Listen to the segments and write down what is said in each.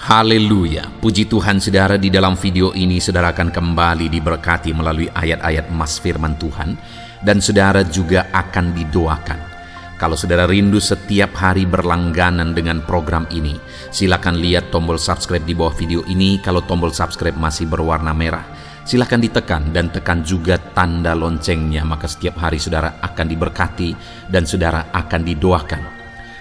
Haleluya, puji Tuhan saudara. Di dalam video ini saudara akan kembali diberkati melalui ayat-ayat emas firman Tuhan, dan saudara juga akan didoakan. Kalau saudara rindu setiap hari berlangganan dengan program ini, silakan lihat tombol subscribe di bawah video ini. Kalau tombol subscribe masih berwarna merah, silakan ditekan dan tekan juga tanda loncengnya, maka setiap hari saudara akan diberkati dan saudara akan didoakan.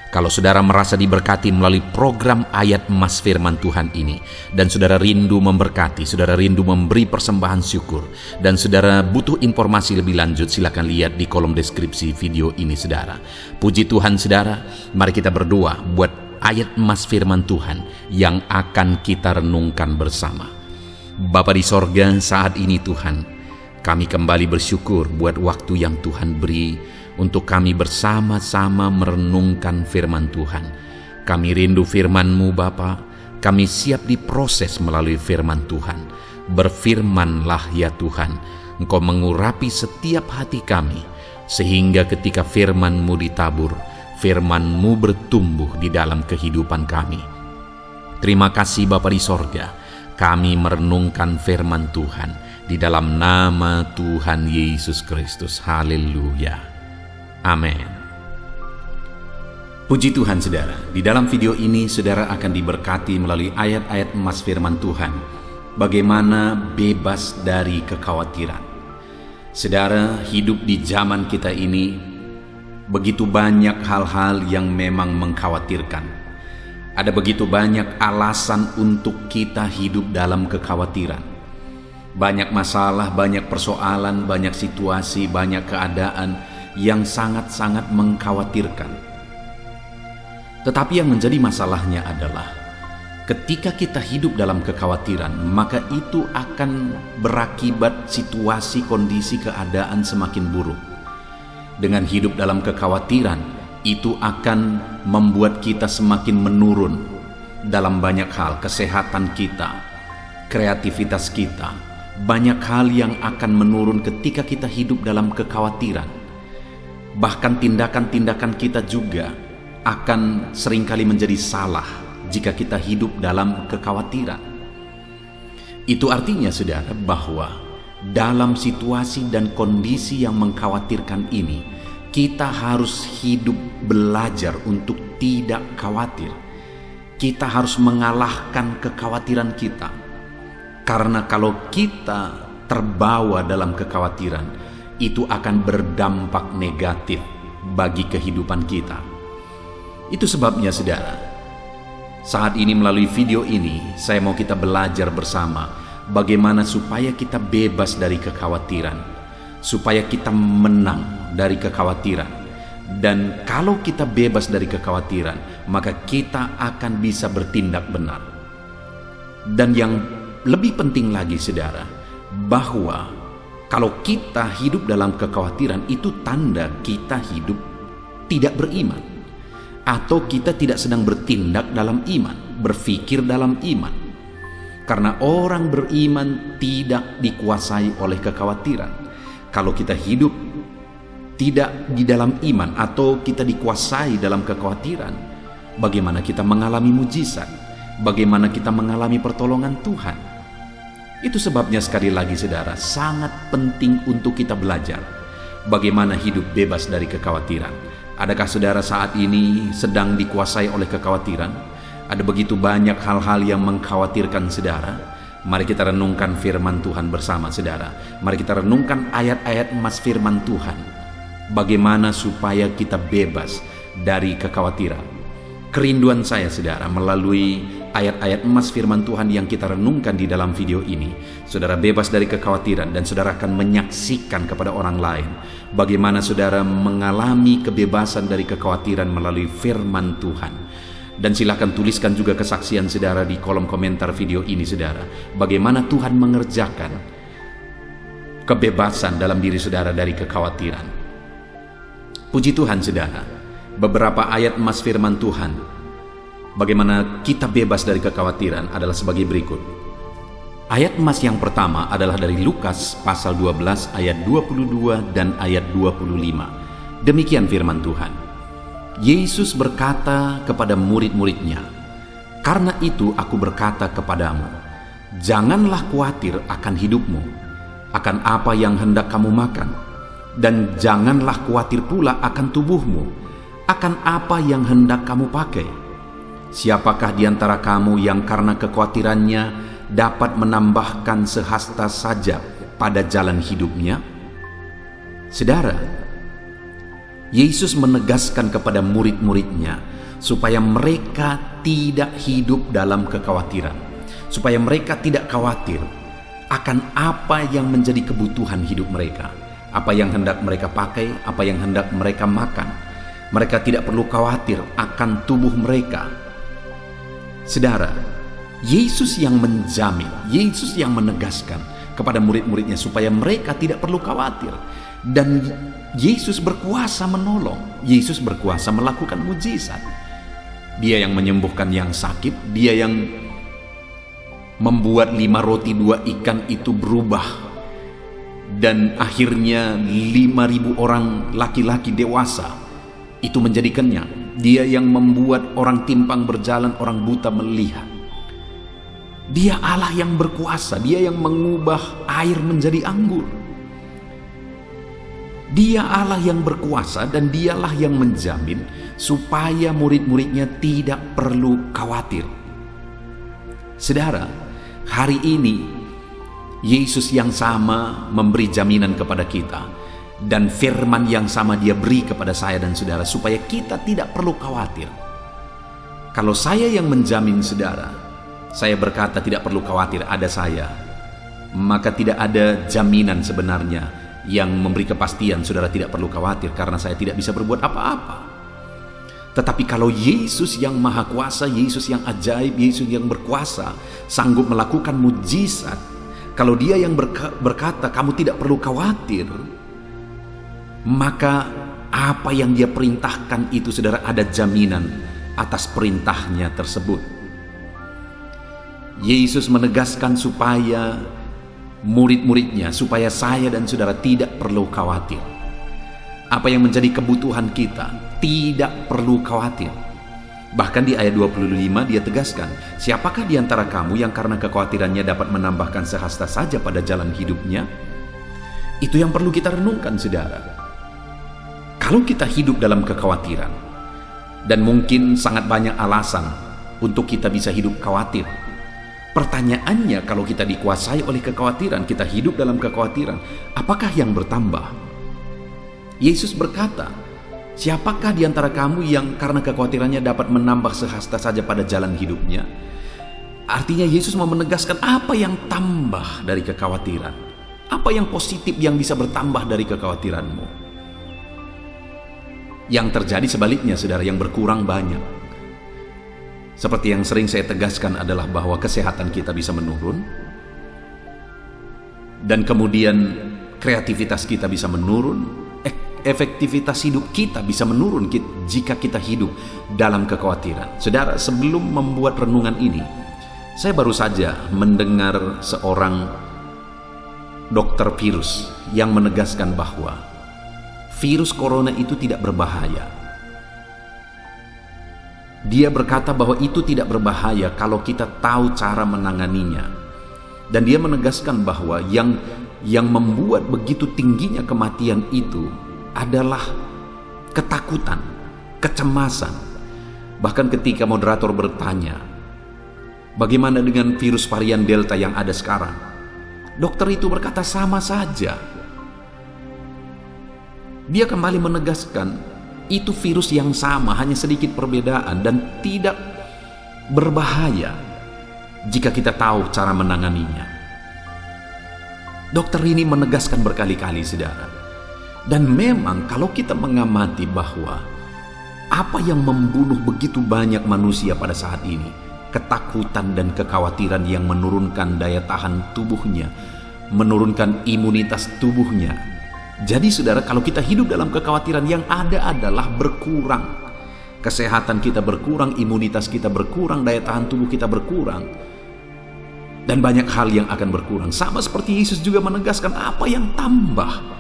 Kalau saudara merasa diberkati melalui program ayat emas firman Tuhan ini, dan saudara rindu memberkati, saudara rindu memberi persembahan syukur, dan saudara butuh informasi lebih lanjut, silakan lihat di kolom deskripsi video ini saudara. Puji Tuhan saudara, mari kita berdoa buat ayat emas firman Tuhan yang akan kita renungkan bersama. Bapa di sorga, saat ini Tuhan, kami kembali bersyukur buat waktu yang Tuhan beri untuk kami bersama-sama merenungkan firman Tuhan. Kami rindu firman-Mu Bapa, kami siap diproses melalui firman Tuhan. Berfirmanlah ya Tuhan, Engkau mengurapi setiap hati kami, sehingga ketika firman-Mu ditabur, firman-Mu bertumbuh di dalam kehidupan kami. Terima kasih Bapa di sorga, kami merenungkan firman Tuhan di dalam nama Tuhan Yesus Kristus. Haleluya. Amin. Puji Tuhan saudara, di dalam video ini saudara akan diberkati melalui ayat-ayat emas firman Tuhan, bagaimana bebas dari kekhawatiran. Saudara, hidup di zaman kita ini begitu banyak hal-hal yang memang mengkhawatirkan. Ada begitu banyak alasan untuk kita hidup dalam kekhawatiran. Banyak masalah, banyak persoalan, banyak situasi, banyak keadaan yang sangat-sangat mengkhawatirkan. Tetapi yang menjadi masalahnya adalah ketika kita hidup dalam kekhawatiran, maka itu akan berakibat situasi, kondisi, keadaan semakin buruk. Dengan hidup dalam kekhawatiran, itu akan membuat kita semakin menurun dalam banyak hal, kesehatan kita, kreativitas kita. Banyak hal yang akan menurun ketika kita hidup dalam kekhawatiran. Bahkan tindakan-tindakan kita juga akan seringkali menjadi salah jika kita hidup dalam kekhawatiran. Itu artinya saudara, bahwa dalam situasi dan kondisi yang mengkhawatirkan ini, kita harus hidup belajar untuk tidak khawatir. Kita harus mengalahkan kekhawatiran kita. Karena kalau kita terbawa dalam kekhawatiran, itu akan berdampak negatif bagi kehidupan kita. Itu sebabnya saudara, saat ini melalui video ini saya mau kita belajar bersama bagaimana supaya kita bebas dari kekhawatiran, supaya kita menang dari kekhawatiran. Dan kalau kita bebas dari kekhawatiran, maka kita akan bisa bertindak benar. Dan yang lebih penting lagi saudara, bahwa kalau kita hidup dalam kekhawatiran, itu tanda kita hidup tidak beriman, atau kita tidak sedang bertindak dalam iman, berpikir dalam iman. Karena orang beriman tidak dikuasai oleh kekhawatiran. Kalau kita hidup tidak di dalam iman, atau kita dikuasai dalam kekhawatiran, bagaimana kita mengalami mujizat? Bagaimana kita mengalami pertolongan Tuhan? Itu sebabnya sekali lagi saudara, sangat penting untuk kita belajar bagaimana hidup bebas dari kekhawatiran. Adakah saudara saat ini sedang dikuasai oleh kekhawatiran? Ada begitu banyak hal-hal yang mengkhawatirkan saudara. Mari kita renungkan firman Tuhan bersama saudara. Mari kita renungkan ayat-ayat emas firman Tuhan, bagaimana supaya kita bebas dari kekhawatiran. Kerinduan saya saudara, melalui ayat-ayat emas firman Tuhan yang kita renungkan di dalam video ini, saudara bebas dari kekhawatiran, dan saudara akan menyaksikan kepada orang lain bagaimana saudara mengalami kebebasan dari kekhawatiran melalui firman Tuhan. Dan silakan tuliskan juga kesaksian saudara di kolom komentar video ini saudara, bagaimana Tuhan mengerjakan kebebasan dalam diri saudara dari kekhawatiran. Puji Tuhan saudara, beberapa ayat emas firman Tuhan bagaimana kita bebas dari kekhawatiran adalah sebagai berikut. Ayat emas yang pertama adalah dari Lukas pasal 12 ayat 22 dan ayat 25. Demikian firman Tuhan. Yesus berkata kepada murid-muridnya, Karena itu aku berkata kepadamu, janganlah khawatir akan hidupmu, akan apa yang hendak kamu makan, dan janganlah khawatir pula akan tubuhmu, akan apa yang hendak kamu pakai. Siapakah di antara kamu yang karena kekhawatirannya dapat menambahkan sehasta saja pada jalan hidupnya? Saudara, Yesus menegaskan kepada murid-muridnya supaya mereka tidak hidup dalam kekhawatiran, supaya mereka tidak khawatir akan apa yang menjadi kebutuhan hidup mereka, apa yang hendak mereka pakai, apa yang hendak mereka makan. Mereka tidak perlu khawatir akan tubuh mereka. Saudara, Yesus yang menjamin, Yesus yang menegaskan kepada murid-muridnya supaya mereka tidak perlu khawatir. Dan Yesus berkuasa menolong, Yesus berkuasa melakukan mujizat. Dia yang menyembuhkan yang sakit, dia yang membuat 5 roti 2 ikan itu berubah, dan akhirnya 5.000 orang laki-laki dewasa itu menjadi kenyang. Dia yang membuat orang timpang berjalan, orang buta melihat. Dia Allah yang berkuasa, dia yang mengubah air menjadi anggur. Dia Allah yang berkuasa, dan dialah yang menjamin supaya murid-muridnya tidak perlu khawatir. Saudara, hari ini Yesus yang sama memberi jaminan kepada kita, dan firman yang sama dia beri kepada saya dan saudara supaya kita tidak perlu khawatir. Kalau saya yang menjamin saudara, saya berkata tidak perlu khawatir, ada saya, maka tidak ada jaminan sebenarnya yang memberi kepastian saudara tidak perlu khawatir karena saya tidak bisa berbuat apa-apa. Tetapi kalau Yesus yang maha kuasa, Yesus yang ajaib, Yesus yang berkuasa, sanggup melakukan mujizat, kalau dia yang berkata kamu tidak perlu khawatir, maka apa yang dia perintahkan itu saudara ada jaminan atas perintahnya tersebut. Yesus menegaskan supaya murid-muridnya, supaya saya dan saudara tidak perlu khawatir. Apa yang menjadi kebutuhan kita tidak perlu khawatir. Bahkan di ayat 25 dia tegaskan, siapakah di antara kamu yang karena kekhawatirannya dapat menambahkan sehasta saja pada jalan hidupnya? Itu yang perlu kita renungkan saudara. Kalau kita hidup dalam kekhawatiran, dan mungkin sangat banyak alasan untuk kita bisa hidup khawatir. Pertanyaannya, kalau kita dikuasai oleh kekhawatiran, kita hidup dalam kekhawatiran, apakah yang bertambah? Yesus berkata, siapakah di antara kamu yang karena kekhawatirannya dapat menambah sehasta saja pada jalan hidupnya? Artinya Yesus mau menegaskan apa yang tambah dari kekhawatiran, apa yang positif yang bisa bertambah dari kekhawatiranmu. Yang terjadi sebaliknya saudara, yang berkurang banyak. Seperti yang sering saya tegaskan adalah bahwa kesehatan kita bisa menurun, dan kemudian kreativitas kita bisa menurun, efektivitas hidup kita bisa menurun jika kita hidup dalam kekhawatiran. Saudara, sebelum membuat renungan ini, saya baru saja mendengar seorang dokter virus yang menegaskan bahwa virus corona itu tidak berbahaya. Dia berkata bahwa itu tidak berbahaya kalau kita tahu cara menanganinya. Dan dia menegaskan bahwa yang membuat begitu tingginya kematian itu adalah ketakutan, kecemasan. Bahkan ketika moderator bertanya, bagaimana dengan virus varian Delta yang ada sekarang? Dokter itu berkata sama saja. Dia kembali menegaskan, itu virus yang sama, hanya sedikit perbedaan dan tidak berbahaya jika kita tahu cara menanganinya. Dokter ini menegaskan berkali-kali saudara. Dan memang kalau kita mengamati bahwa apa yang membunuh begitu banyak manusia pada saat ini, ketakutan dan kekhawatiran yang menurunkan daya tahan tubuhnya, menurunkan imunitas tubuhnya. Jadi saudara, kalau kita hidup dalam kekhawatiran, yang ada adalah berkurang. Kesehatan kita berkurang, imunitas kita berkurang, daya tahan tubuh kita berkurang. Dan banyak hal yang akan berkurang. Sama seperti Yesus juga menegaskan apa yang tambah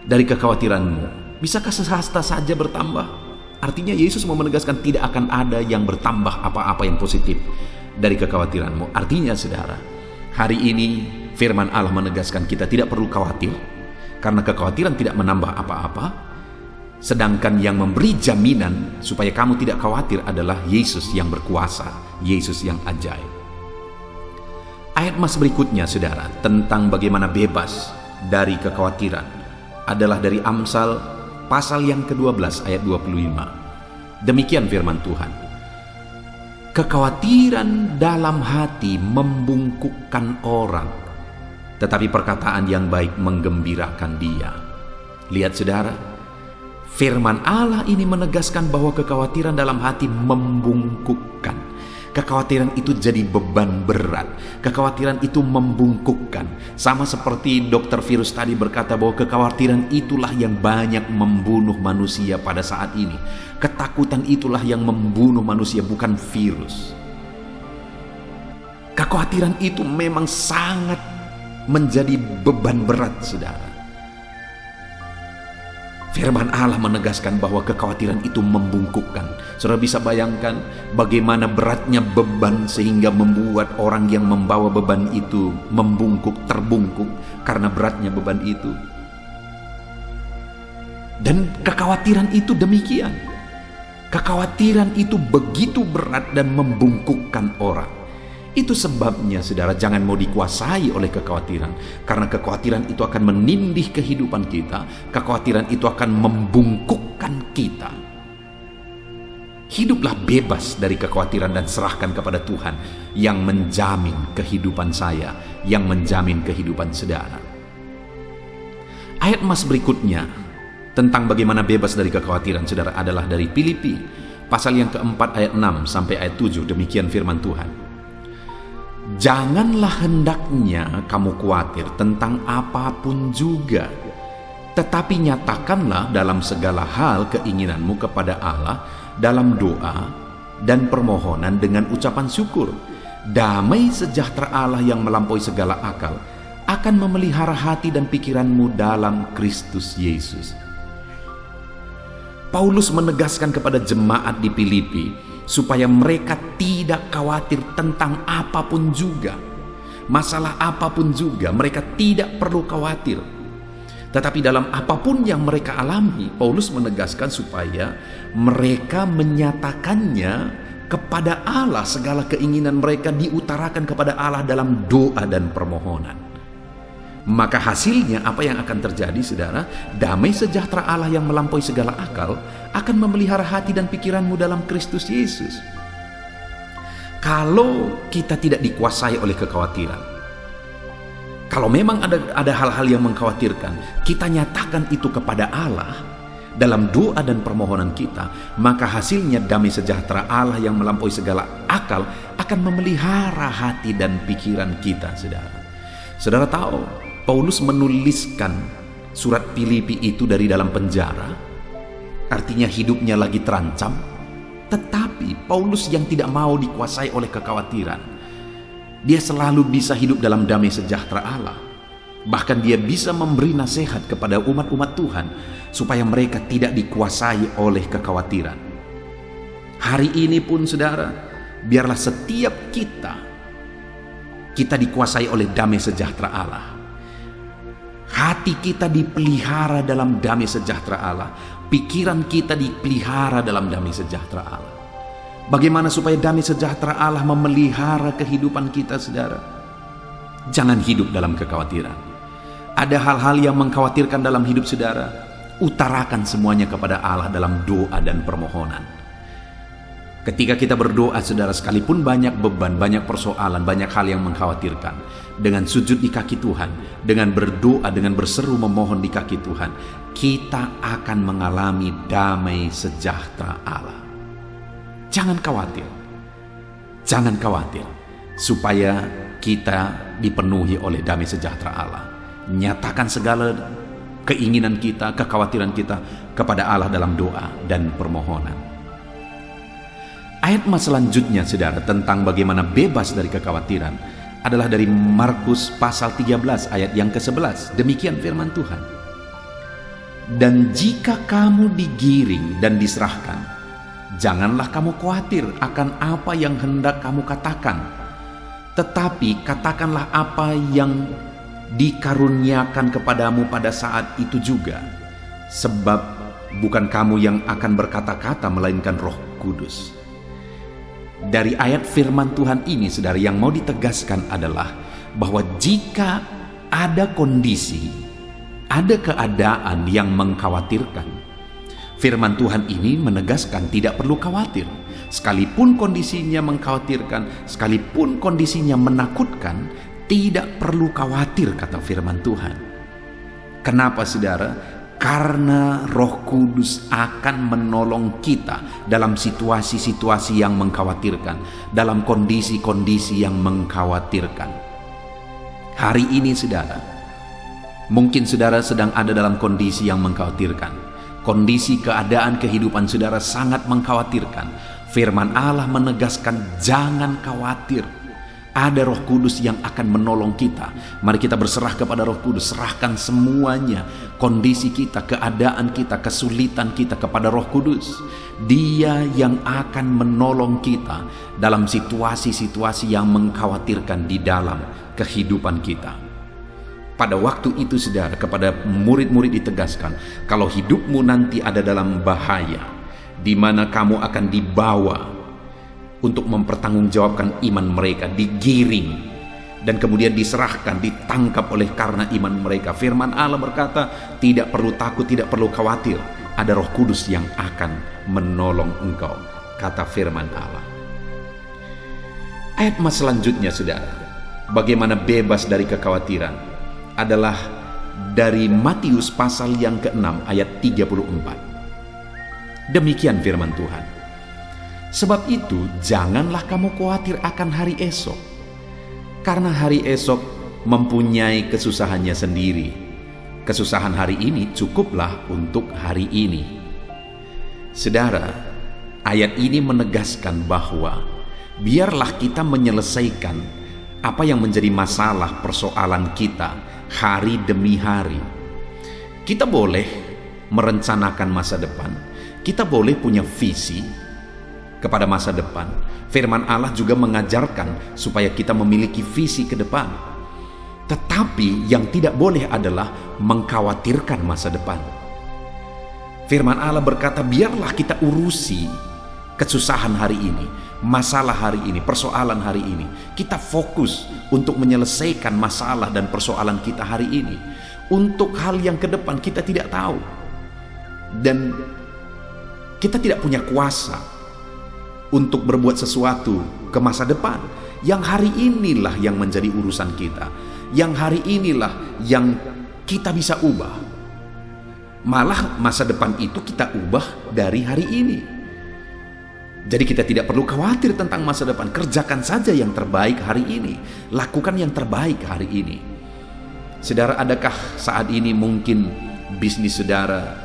dari kekhawatiranmu. Bisakah sehasta saja bertambah? Artinya Yesus mau menegaskan tidak akan ada yang bertambah apa-apa yang positif dari kekhawatiranmu. Artinya saudara, hari ini firman Allah menegaskan kita tidak perlu khawatir, karena kekhawatiran tidak menambah apa-apa. Sedangkan yang memberi jaminan supaya kamu tidak khawatir adalah Yesus yang berkuasa, Yesus yang ajaib. Ayat mas berikutnya saudara, tentang bagaimana bebas dari kekhawatiran, adalah dari Amsal pasal yang ke-12 ayat 25. Demikian firman Tuhan. Kekhawatiran dalam hati membungkukkan orang, tetapi perkataan yang baik menggembirakan dia. Lihat saudara, firman Allah ini menegaskan bahwa kekhawatiran dalam hati membungkukkan. Kekhawatiran itu jadi beban berat. Kekhawatiran itu membungkukkan. Sama seperti dokter virus tadi berkata bahwa kekhawatiran itulah yang banyak membunuh manusia pada saat ini. Ketakutan itulah yang membunuh manusia, bukan virus. Kekhawatiran itu memang sangat menjadi beban berat saudara. Firman Allah menegaskan bahwa kekhawatiran itu membungkukkan. Saudara bisa bayangkan bagaimana beratnya beban sehingga membuat orang yang membawa beban itu membungkuk, terbungkuk karena beratnya beban itu. Dan kekhawatiran itu demikian. Kekhawatiran itu begitu berat dan membungkukkan orang. Itu sebabnya saudara jangan mau dikuasai oleh kekhawatiran, karena kekhawatiran itu akan menindih kehidupan kita. Kekhawatiran itu akan membungkukkan kita. Hiduplah bebas dari kekhawatiran dan serahkan kepada Tuhan yang menjamin kehidupan saya, yang menjamin kehidupan saudara. Ayat mas berikutnya tentang bagaimana bebas dari kekhawatiran saudara adalah dari Filipi pasal yang keempat ayat 6 sampai ayat 7. Demikian firman Tuhan. Janganlah hendaknya kamu khawatir tentang apapun juga, tetapi nyatakanlah dalam segala hal keinginanmu kepada Allah dalam doa dan permohonan dengan ucapan syukur. Damai sejahtera Allah yang melampaui segala akal akan memelihara hati dan pikiranmu dalam Kristus Yesus. Paulus menegaskan kepada jemaat di Filipi supaya mereka tidak khawatir tentang apapun juga. Masalah apapun juga mereka tidak perlu khawatir. Tetapi dalam apapun yang mereka alami, Paulus menegaskan supaya mereka menyatakannya kepada Allah. Segala keinginan mereka diutarakan kepada Allah dalam doa dan permohonan. Maka hasilnya apa yang akan terjadi saudara? Damai sejahtera Allah yang melampaui segala akal akan memelihara hati dan pikiranmu dalam Kristus Yesus. Kalau kita tidak dikuasai oleh kekhawatiran, kalau memang ada hal-hal yang mengkhawatirkan, kita nyatakan itu kepada Allah dalam doa dan permohonan kita, maka hasilnya damai sejahtera Allah yang melampaui segala akal akan memelihara hati dan pikiran kita saudara. Saudara tahu, Paulus menuliskan surat Filipi itu dari dalam penjara, artinya hidupnya lagi terancam. Tetapi Paulus yang tidak mau dikuasai oleh kekhawatiran, dia selalu bisa hidup dalam damai sejahtera Allah. Bahkan dia bisa memberi nasihat kepada umat-umat Tuhan supaya mereka tidak dikuasai oleh kekhawatiran. Hari ini pun saudara, biarlah setiap kita dikuasai oleh damai sejahtera Allah. Hati kita dipelihara dalam damai sejahtera Allah. Pikiran kita dipelihara dalam damai sejahtera Allah. Bagaimana supaya damai sejahtera Allah memelihara kehidupan kita saudara? Jangan hidup dalam kekhawatiran. Ada hal-hal yang mengkhawatirkan dalam hidup saudara, utarakan semuanya kepada Allah dalam doa dan permohonan. Ketika kita berdoa saudara, sekalipun banyak beban, banyak persoalan, banyak hal yang mengkhawatirkan, dengan sujud di kaki Tuhan, dengan berdoa, dengan berseru memohon di kaki Tuhan, kita akan mengalami damai sejahtera Allah. Jangan khawatir, jangan khawatir, supaya kita dipenuhi oleh damai sejahtera Allah. Nyatakan segala keinginan kita, kekhawatiran kita kepada Allah dalam doa dan permohonan. Ayat mas selanjutnya saudara tentang bagaimana bebas dari kekhawatiran adalah dari Markus pasal 13 ayat yang ke-11. Demikian firman Tuhan. Dan jika kamu digiring dan diserahkan, Janganlah kamu khawatir akan apa yang hendak kamu katakan, tetapi katakanlah apa yang dikaruniakan kepadamu pada saat itu juga, sebab bukan kamu yang akan berkata-kata melainkan Roh Kudus. Dari ayat firman Tuhan ini, saudara, yang mau ditegaskan adalah bahwa jika ada kondisi, ada keadaan yang mengkhawatirkan, firman Tuhan ini menegaskan tidak perlu khawatir. Sekalipun kondisinya mengkhawatirkan, sekalipun kondisinya menakutkan, tidak perlu khawatir, kata firman Tuhan. Kenapa, saudara? Karena Roh Kudus akan menolong kita dalam situasi-situasi yang mengkhawatirkan, dalam kondisi-kondisi yang mengkhawatirkan. Hari ini, saudara, mungkin saudara sedang ada dalam kondisi yang mengkhawatirkan. Kondisi keadaan kehidupan saudara sangat mengkhawatirkan. Firman Allah menegaskan jangan khawatir. Ada Roh Kudus yang akan menolong kita. Mari kita berserah kepada Roh Kudus. Serahkan semuanya, kondisi kita, keadaan kita, kesulitan kita kepada Roh Kudus. Dia yang akan menolong kita dalam situasi-situasi yang mengkhawatirkan di dalam kehidupan kita. Pada waktu itu, saudara, kepada murid-murid ditegaskan, kalau hidupmu nanti ada dalam bahaya, di mana kamu akan dibawa untuk mempertanggungjawabkan iman mereka, digiring dan kemudian diserahkan, ditangkap oleh karena iman mereka. Firman Allah berkata, tidak perlu takut, tidak perlu khawatir. Ada Roh Kudus yang akan menolong engkau, kata firman Allah. Ayat mas selanjutnya, saudara, bagaimana bebas dari kekhawatiran, adalah dari Matius pasal yang ke-6 ayat 34. Demikian firman Tuhan. Sebab itu janganlah kamu khawatir akan hari esok, karena hari esok mempunyai kesusahannya sendiri. Kesusahan hari ini cukuplah untuk hari ini. Saudara, ayat ini menegaskan bahwa biarlah kita menyelesaikan apa yang menjadi masalah persoalan kita hari demi hari. Kita boleh merencanakan masa depan, kita boleh punya visi kepada masa depan. Firman Allah juga mengajarkan supaya kita memiliki visi ke depan. Tetapi yang tidak boleh adalah mengkhawatirkan masa depan. Firman Allah berkata, biarlah kita urusi kesusahan hari ini, masalah hari ini, persoalan hari ini. Kita fokus untuk menyelesaikan masalah dan persoalan kita hari ini. Untuk hal yang ke depan kita tidak tahu. Dan kita tidak punya kuasa untuk berbuat sesuatu ke masa depan. Yang hari inilah yang menjadi urusan kita. Yang hari inilah yang kita bisa ubah. Malah masa depan itu kita ubah dari hari ini. Jadi kita tidak perlu khawatir tentang masa depan. Kerjakan saja yang terbaik hari ini. Lakukan yang terbaik hari ini. Saudara, adakah saat ini mungkin bisnis saudara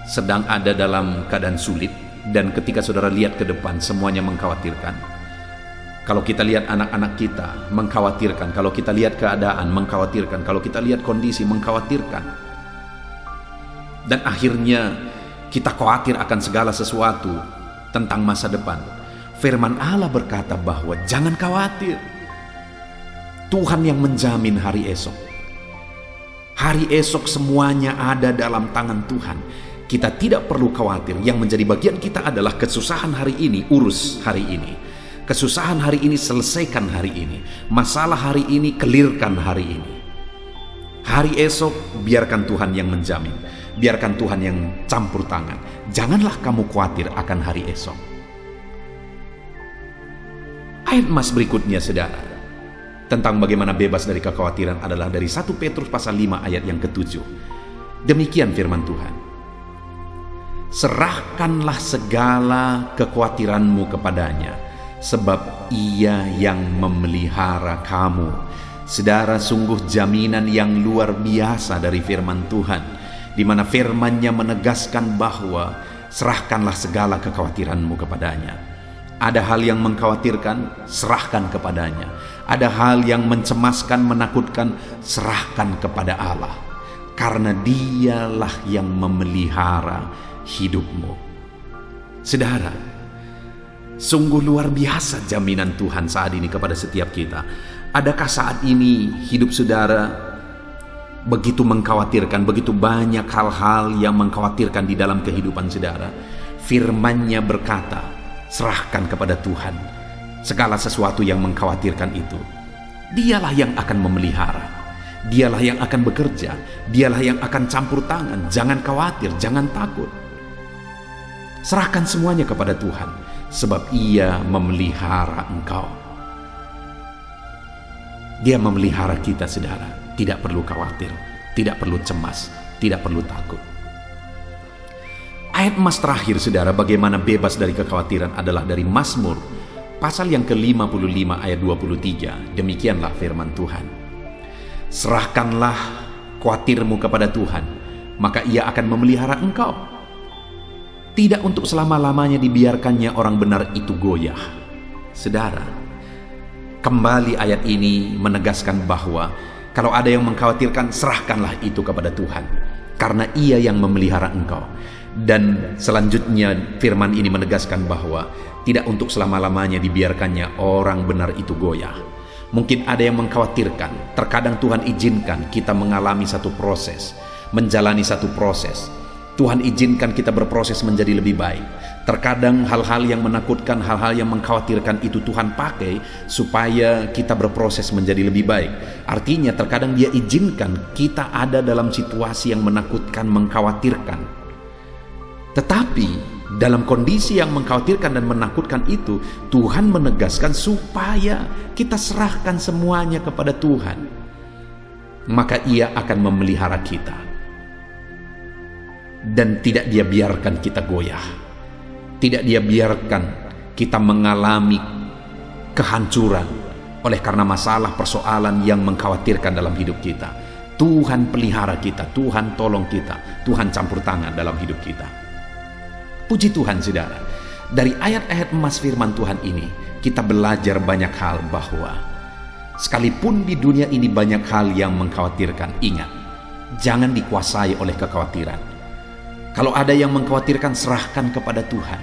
sedang ada dalam keadaan sulit? Dan ketika saudara lihat ke depan, semuanya mengkhawatirkan. Kalau kita lihat anak-anak kita, mengkhawatirkan. Kalau kita lihat keadaan, mengkhawatirkan. Kalau kita lihat kondisi, mengkhawatirkan. Dan akhirnya kita khawatir akan segala sesuatu tentang masa depan. Firman Allah berkata bahwa jangan khawatir. Tuhan yang menjamin hari esok. Hari esok semuanya ada dalam tangan Tuhan. Kita tidak perlu khawatir. Yang menjadi bagian kita adalah kesusahan hari ini, urus hari ini. Kesusahan hari ini, selesaikan hari ini. Masalah hari ini, kelirkan hari ini. Hari esok, biarkan Tuhan yang menjamin. Biarkan Tuhan yang campur tangan. Janganlah kamu khawatir akan hari esok. Ayat mas berikutnya, saudara, tentang bagaimana bebas dari kekhawatiran adalah dari 1 Petrus pasal 5 ayat yang ke-7. Demikian firman Tuhan. Serahkanlah segala kekhawatiranmu kepadanya, sebab Ia yang memelihara kamu. Saudara, sungguh jaminan yang luar biasa dari firman Tuhan, di mana firman-Nya menegaskan bahwa serahkanlah segala kekhawatiranmu kepadanya. Ada hal yang mengkhawatirkan, serahkan kepadanya. Ada hal yang mencemaskan, menakutkan, serahkan kepada Allah, karena Dialah yang memelihara hidupmu. Saudara, Sungguh luar biasa jaminan Tuhan saat ini kepada setiap kita. Adakah saat ini hidup saudara begitu mengkhawatirkan, begitu banyak hal-hal yang mengkhawatirkan di dalam kehidupan saudara? Firman-Nya berkata, serahkan kepada Tuhan segala sesuatu yang mengkhawatirkan itu. Dialah yang akan memelihara, Dialah yang akan bekerja, Dialah yang akan campur tangan. Jangan khawatir, jangan takut. Serahkan semuanya kepada Tuhan, sebab Ia memelihara engkau. Dia memelihara kita, saudara. Tidak perlu khawatir, tidak perlu cemas, tidak perlu takut. Ayat emas terakhir, saudara, bagaimana bebas dari kekhawatiran adalah dari Mazmur pasal yang ke-55 ayat 23. Demikianlah firman Tuhan. Serahkanlah khawatirmu kepada Tuhan, maka Ia akan memelihara engkau. Tidak untuk selama-lamanya dibiarkannya orang benar itu goyah. Saudara, kembali ayat ini menegaskan bahwa kalau ada yang mengkhawatirkan, serahkanlah itu kepada Tuhan, karena Ia yang memelihara engkau. Dan selanjutnya firman ini menegaskan bahwa tidak untuk selama-lamanya dibiarkannya orang benar itu goyah. Mungkin ada yang mengkhawatirkan, terkadang Tuhan izinkan kita mengalami satu proses, menjalani satu proses. Tuhan izinkan kita berproses menjadi lebih baik. Terkadang hal-hal yang menakutkan, hal-hal yang mengkhawatirkan itu Tuhan pakai supaya kita berproses menjadi lebih baik. Artinya terkadang Dia izinkan kita ada dalam situasi yang menakutkan, mengkhawatirkan. Tetapi dalam kondisi yang mengkhawatirkan dan menakutkan itu, Tuhan menegaskan supaya kita serahkan semuanya kepada Tuhan. Maka Ia akan memelihara kita. Dan tidak Dia biarkan kita goyah. Tidak Dia biarkan kita mengalami kehancuran oleh karena masalah persoalan yang mengkhawatirkan dalam hidup kita. Tuhan pelihara kita, Tuhan tolong kita, Tuhan campur tangan dalam hidup kita. Puji Tuhan, saudara. Dari ayat-ayat emas firman Tuhan ini, kita belajar banyak hal bahwa sekalipun di dunia ini banyak hal yang mengkhawatirkan, ingat, jangan dikuasai oleh kekhawatiran. Kalau ada yang mengkhawatirkan, serahkan kepada Tuhan.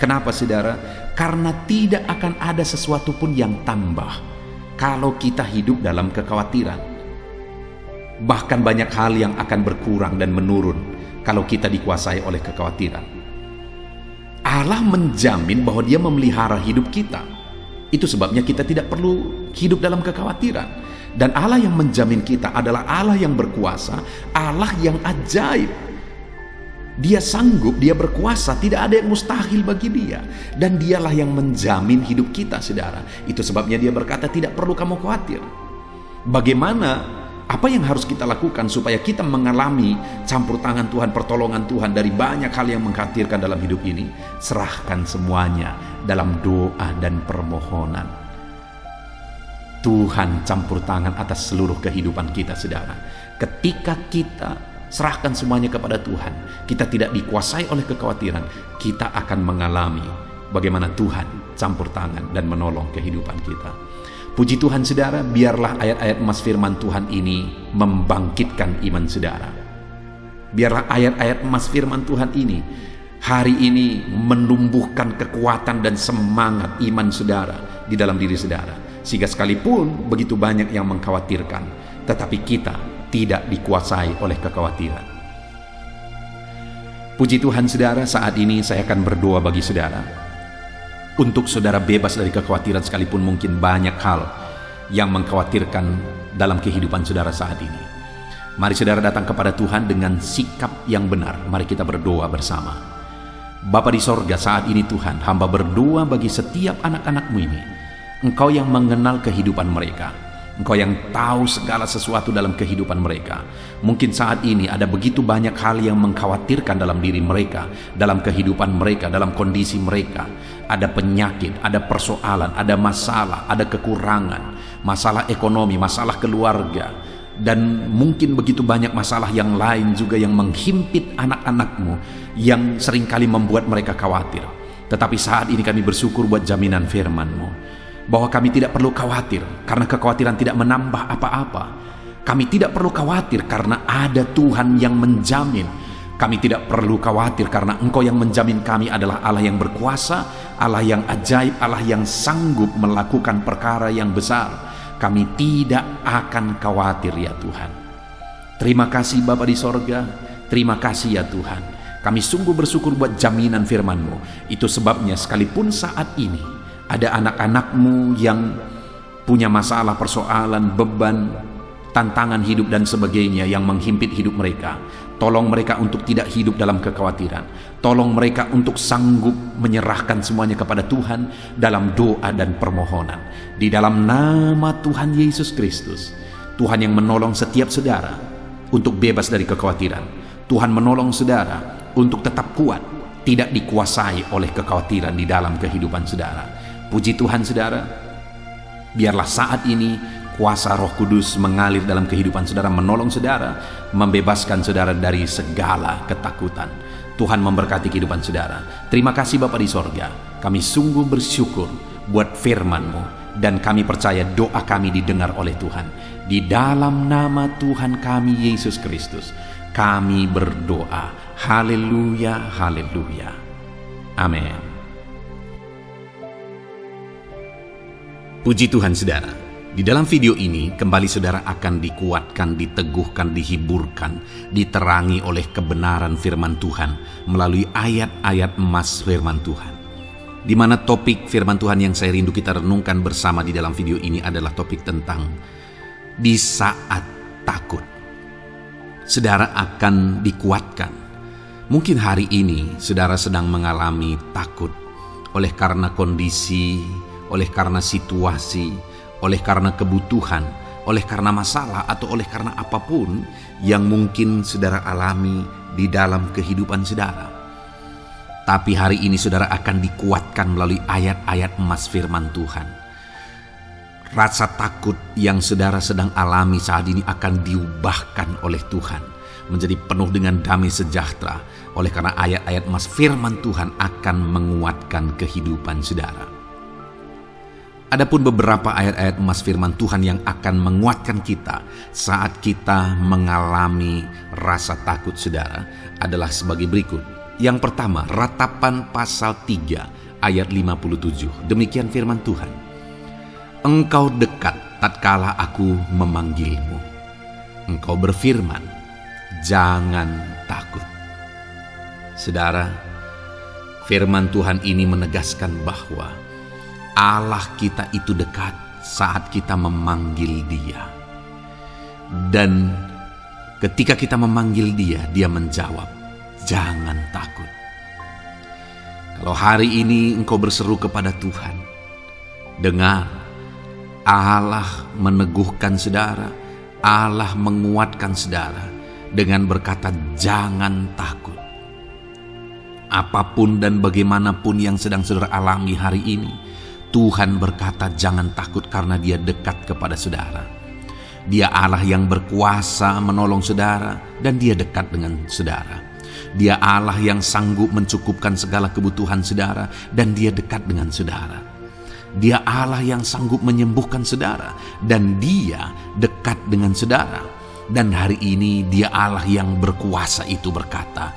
Kenapa, saudara? Karena tidak akan ada sesuatu pun yang tambah kalau kita hidup dalam kekhawatiran. Bahkan banyak hal yang akan berkurang dan menurun kalau kita dikuasai oleh kekhawatiran. Allah menjamin bahwa Dia memelihara hidup kita. Itu sebabnya kita tidak perlu hidup dalam kekhawatiran. Dan Allah yang menjamin kita adalah Allah yang berkuasa, Allah yang ajaib. Dia sanggup, Dia berkuasa, tidak ada yang mustahil bagi Dia. Dan Dialah yang menjamin hidup kita, saudara. Itu sebabnya Dia berkata, tidak perlu kamu khawatir. Bagaimana, apa yang harus kita lakukan supaya kita mengalami campur tangan Tuhan, pertolongan Tuhan dari banyak hal yang mengkhawatirkan dalam hidup ini? Serahkan semuanya dalam doa dan permohonan. Tuhan campur tangan atas seluruh kehidupan kita, saudara. Ketika kita serahkan semuanya kepada Tuhan, kita tidak dikuasai oleh kekhawatiran, kita akan mengalami bagaimana Tuhan campur tangan dan menolong kehidupan kita. Puji Tuhan, saudara, biarlah ayat-ayat emas firman Tuhan ini membangkitkan iman saudara. Biarlah ayat-ayat emas firman Tuhan ini hari ini menumbuhkan kekuatan dan semangat iman saudara di dalam diri saudara. Sehingga sekalipun begitu banyak yang mengkhawatirkan, tetapi kita tidak dikuasai oleh kekhawatiran. Puji Tuhan, saudara, saat ini saya akan berdoa bagi saudara. Untuk saudara bebas dari kekhawatiran sekalipun mungkin banyak hal yang mengkhawatirkan dalam kehidupan saudara saat ini. Mari saudara datang kepada Tuhan dengan sikap yang benar. Mari kita berdoa bersama. Bapa di sorga, saat ini Tuhan, hamba berdoa bagi setiap anak-anak-Mu ini. Engkau yang mengenal kehidupan mereka. Engkau yang tahu segala sesuatu dalam kehidupan mereka. Mungkin saat ini ada begitu banyak hal yang mengkhawatirkan dalam diri mereka, dalam kehidupan mereka, dalam kondisi mereka. Ada penyakit, ada persoalan, ada masalah, ada kekurangan, masalah ekonomi, masalah keluarga, dan mungkin begitu banyak masalah yang lain juga yang menghimpit anak-anak-Mu, yang seringkali membuat mereka khawatir. Tetapi saat ini kami bersyukur buat jaminan firman-Mu, bahwa kami tidak perlu khawatir karena kekhawatiran tidak menambah apa-apa. Kami tidak perlu khawatir karena ada Tuhan yang menjamin Kami tidak perlu khawatir karena Engkau yang menjamin kami adalah Allah yang berkuasa, Allah yang ajaib, Allah yang sanggup melakukan perkara yang besar. Kami tidak akan khawatir ya Tuhan. Terima kasih Bapa di sorga, terima kasih ya Tuhan. Kami sungguh bersyukur buat jaminan firman-Mu. Itu sebabnya sekalipun saat ini ada anak-anak-Mu yang punya masalah, persoalan, beban, tantangan hidup dan sebagainya yang menghimpit hidup mereka, tolong mereka untuk tidak hidup dalam kekhawatiran. Tolong mereka untuk sanggup menyerahkan semuanya kepada Tuhan dalam doa dan permohonan. Di dalam nama Tuhan Yesus Kristus, Tuhan yang menolong setiap saudara untuk bebas dari kekhawatiran. Tuhan menolong saudara untuk tetap kuat, tidak dikuasai oleh kekhawatiran di dalam kehidupan saudara. Puji Tuhan saudara, biarlah saat ini kuasa Roh Kudus mengalir dalam kehidupan saudara, menolong saudara, membebaskan saudara dari segala ketakutan. Tuhan memberkati kehidupan saudara. Terima kasih Bapa di sorga. Kami sungguh bersyukur buat firman-Mu, dan kami percaya doa kami didengar oleh Tuhan. Di dalam nama Tuhan kami Yesus Kristus, kami berdoa. Haleluya, haleluya. Amin. Puji Tuhan saudara. Di dalam video ini, kembali saudara akan dikuatkan, diteguhkan, dihiburkan, diterangi oleh kebenaran firman Tuhan melalui ayat-ayat emas firman Tuhan. Di mana topik firman Tuhan yang saya rindu kita renungkan bersama di dalam video ini adalah topik tentang di saat takut. Saudara akan dikuatkan. Mungkin hari ini saudara sedang mengalami takut oleh karena kondisi, oleh karena situasi, oleh karena kebutuhan, oleh karena masalah, atau oleh karena apapun yang mungkin saudara alami di dalam kehidupan saudara. Tapi hari ini saudara akan dikuatkan melalui ayat-ayat emas firman Tuhan. Rasa takut yang saudara sedang alami saat ini akan diubahkan oleh Tuhan menjadi penuh dengan damai sejahtera, oleh karena ayat-ayat emas firman Tuhan akan menguatkan kehidupan saudara. Adapun beberapa ayat-ayat emas firman Tuhan yang akan menguatkan kita saat kita mengalami rasa takut saudara adalah sebagai berikut. Yang pertama, Ratapan pasal 3 ayat 57. Demikian firman Tuhan. Engkau dekat tatkala aku memanggilmu. Engkau berfirman, jangan takut. Saudara, firman Tuhan ini menegaskan bahwa Allah kita itu dekat saat kita memanggil Dia. Dan ketika kita memanggil Dia, Dia menjawab, jangan takut. Kalau hari ini engkau berseru kepada Tuhan, dengar, Allah meneguhkan saudara, Allah menguatkan saudara dengan berkata, jangan takut. Apapun dan bagaimanapun yang sedang saudara alami hari ini, Tuhan berkata jangan takut karena Dia dekat kepada saudara. Dia Allah yang berkuasa menolong saudara dan Dia dekat dengan saudara. Dia Allah yang sanggup mencukupkan segala kebutuhan saudara dan Dia dekat dengan saudara. Dia Allah yang sanggup menyembuhkan saudara dan Dia dekat dengan saudara. Dan hari ini Dia Allah yang berkuasa itu berkata,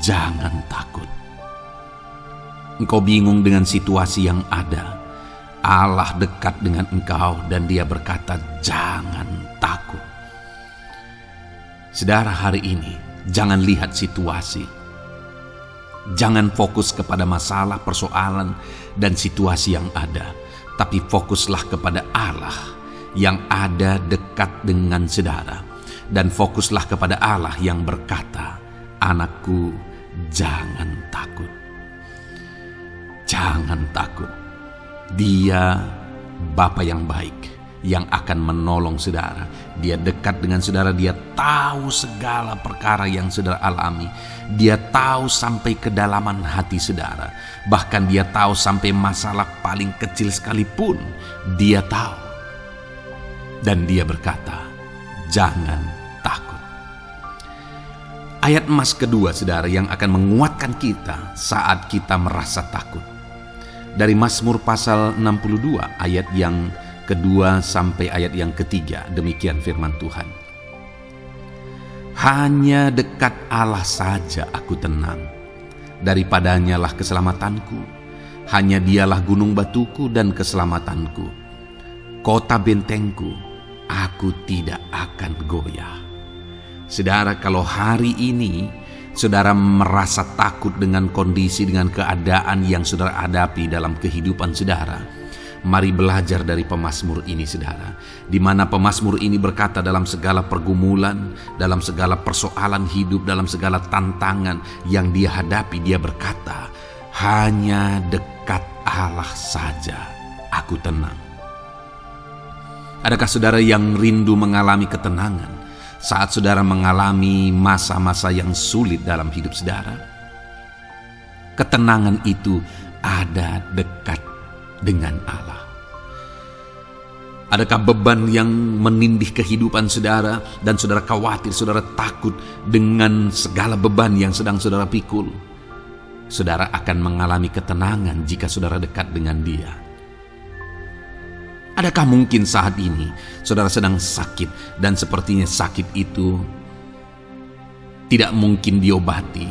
jangan takut. Engkau bingung dengan situasi yang ada, Allah dekat dengan engkau dan Dia berkata jangan takut. Saudara, hari ini jangan lihat situasi. Jangan fokus kepada masalah, persoalan, dan situasi yang ada. Tapi fokuslah kepada Allah yang ada dekat dengan saudara. Dan fokuslah kepada Allah yang berkata, anakku jangan takut. Jangan takut. Dia Bapa yang baik yang akan menolong saudara. Dia dekat dengan saudara. Dia tahu segala perkara yang saudara alami. Dia tahu sampai kedalaman hati saudara. Bahkan Dia tahu sampai masalah paling kecil sekalipun Dia tahu. Dan Dia berkata, jangan takut. Ayat emas kedua saudara yang akan menguatkan kita saat kita merasa takut. Dari Mazmur pasal 62 ayat yang kedua sampai ayat yang ketiga, demikian firman Tuhan. Hanya dekat Allah saja aku tenang. Daripadanya lah keselamatanku. Hanya Dialah gunung batuku dan keselamatanku. Kota bentengku, aku tidak akan goyah. Saudara, kalau hari ini saudara merasa takut dengan kondisi, dengan keadaan yang saudara hadapi dalam kehidupan saudara, mari belajar dari pemazmur ini, saudara, di mana pemazmur ini berkata dalam segala pergumulan, dalam segala persoalan hidup, dalam segala tantangan yang dia hadapi, dia berkata, hanya dekat Allah saja aku tenang. Adakah saudara yang rindu mengalami ketenangan saat saudara mengalami masa-masa yang sulit dalam hidup saudara? Ketenangan itu ada dekat dengan Allah. Adakah beban yang menindih kehidupan saudara dan saudara khawatir, saudara takut dengan segala beban yang sedang saudara pikul? Saudara akan mengalami ketenangan jika saudara dekat dengan Dia. Adakah mungkin saat ini saudara sedang sakit dan sepertinya sakit itu tidak mungkin diobati,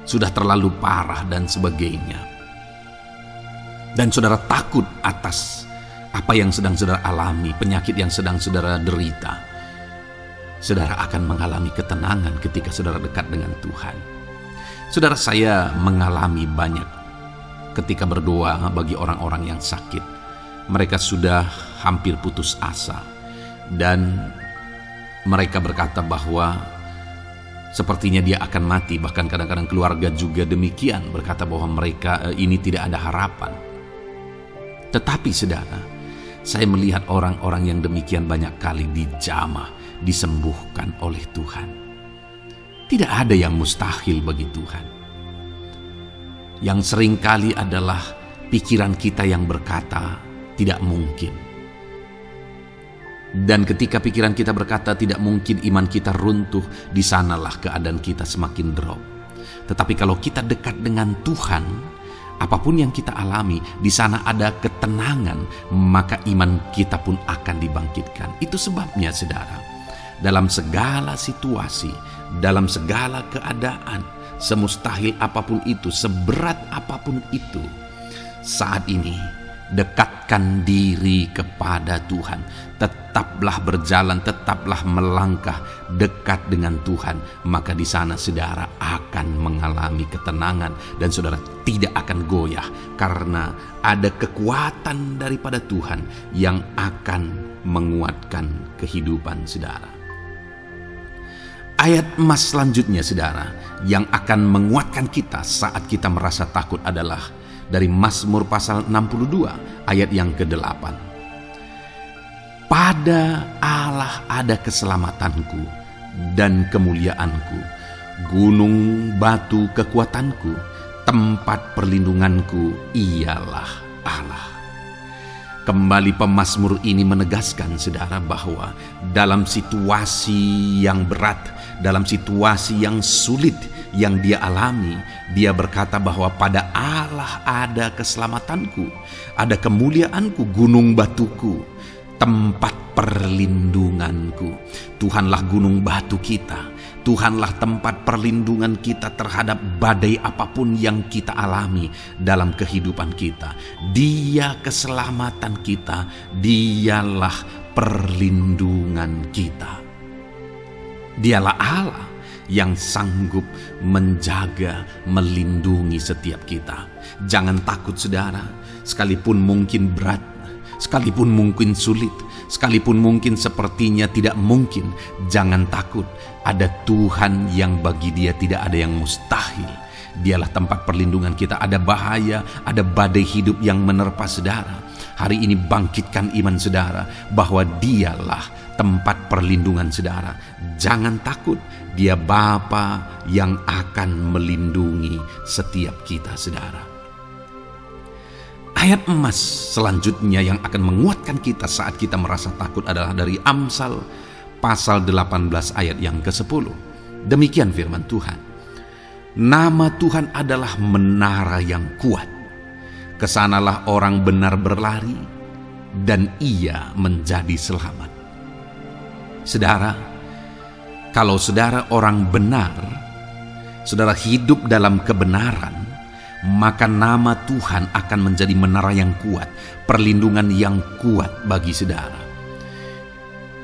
sudah terlalu parah dan sebagainya, dan saudara takut atas apa yang sedang saudara alami, penyakit yang sedang saudara derita? Saudara akan mengalami ketenangan ketika saudara dekat dengan Tuhan. Saudara, saya mengalami banyak ketika berdoa bagi orang-orang yang sakit. Mereka sudah hampir putus asa dan mereka berkata bahwa sepertinya dia akan mati. Bahkan kadang-kadang keluarga juga demikian, berkata bahwa mereka ini tidak ada harapan. Tetapi saudara, saya melihat orang-orang yang demikian banyak kali dijamah, disembuhkan oleh Tuhan. Tidak ada yang mustahil bagi Tuhan. Yang seringkali adalah pikiran kita yang berkata tidak mungkin. Dan ketika pikiran kita berkata tidak mungkin, iman kita runtuh, di sanalah keadaan kita semakin drop. Tetapi kalau kita dekat dengan Tuhan, apapun yang kita alami, di sana ada ketenangan, maka iman kita pun akan dibangkitkan. Itu sebabnya saudara, dalam segala situasi, dalam segala keadaan, semustahil apapun itu, seberat apapun itu, saat ini dekatkan diri kepada Tuhan. Tetaplah berjalan, tetaplah melangkah dekat dengan Tuhan. Maka di sana saudara akan mengalami ketenangan dan saudara tidak akan goyah, karena ada kekuatan daripada Tuhan yang akan menguatkan kehidupan saudara. Ayat emas selanjutnya saudara yang akan menguatkan kita saat kita merasa takut adalah dari Mazmur pasal 62 ayat yang ke-8. Pada Allah ada keselamatanku dan kemuliaanku, gunung batu kekuatanku, tempat perlindunganku ialah Allah. Kembali pemazmur ini menegaskan saudara bahwa dalam situasi yang berat, dalam situasi yang sulit yang dia alami, dia berkata bahwa pada Allah ada keselamatanku, ada kemuliaanku, gunung batuku, tempat perlindunganku. Tuhanlah gunung batu kita. Tuhanlah tempat perlindungan kita terhadap badai apapun yang kita alami dalam kehidupan kita. Dia keselamatan kita, Dialah perlindungan kita. Dialah Allah yang sanggup menjaga, melindungi setiap kita. Jangan takut saudara, sekalipun mungkin berat, sekalipun mungkin sulit, sekalipun mungkin sepertinya tidak mungkin, jangan takut. Ada Tuhan yang bagi Dia tidak ada yang mustahil. Dialah tempat perlindungan kita. Ada bahaya, ada badai hidup yang menerpa saudara. Hari ini bangkitkan iman saudara bahwa Dialah tempat perlindungan saudara. Jangan takut, Dia Bapa yang akan melindungi setiap kita saudara. Ayat emas selanjutnya yang akan menguatkan kita saat kita merasa takut adalah dari Amsal pasal 18 ayat yang ke-10. Demikian firman Tuhan. Nama Tuhan adalah menara yang kuat. Kesanalah orang benar berlari dan ia menjadi selamat. Saudara, Kalau saudara orang benar, saudara hidup dalam kebenaran, maka nama Tuhan akan menjadi menara yang kuat, perlindungan yang kuat bagi saudara.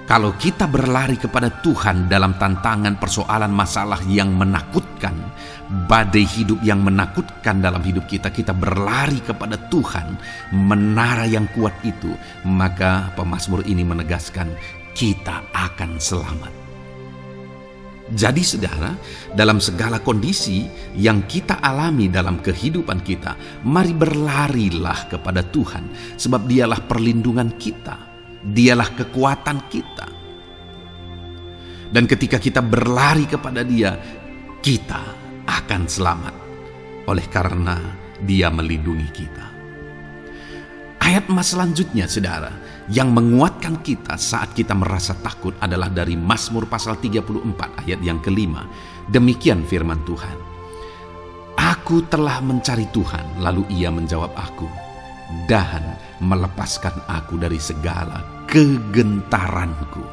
Kalau kita berlari kepada Tuhan dalam tantangan, persoalan, masalah yang menakutkan, badai hidup yang menakutkan dalam hidup kita, kita berlari kepada Tuhan, menara yang kuat itu, maka pemazmur ini menegaskan kita akan selamat. Jadi saudara, dalam segala kondisi yang kita alami dalam kehidupan kita, mari berlarilah kepada Tuhan, sebab Dialah perlindungan kita. Dialah kekuatan kita. Dan ketika kita berlari kepada Dia, kita akan selamat. Oleh karena Dia melindungi kita. Ayat emas selanjutnya saudara, yang menguatkan kita saat kita merasa takut adalah dari Mazmur pasal 34 ayat yang kelima. Demikian firman Tuhan. Aku telah mencari Tuhan, lalu Ia menjawab aku, dan melepaskan aku dari segala kegentaranku.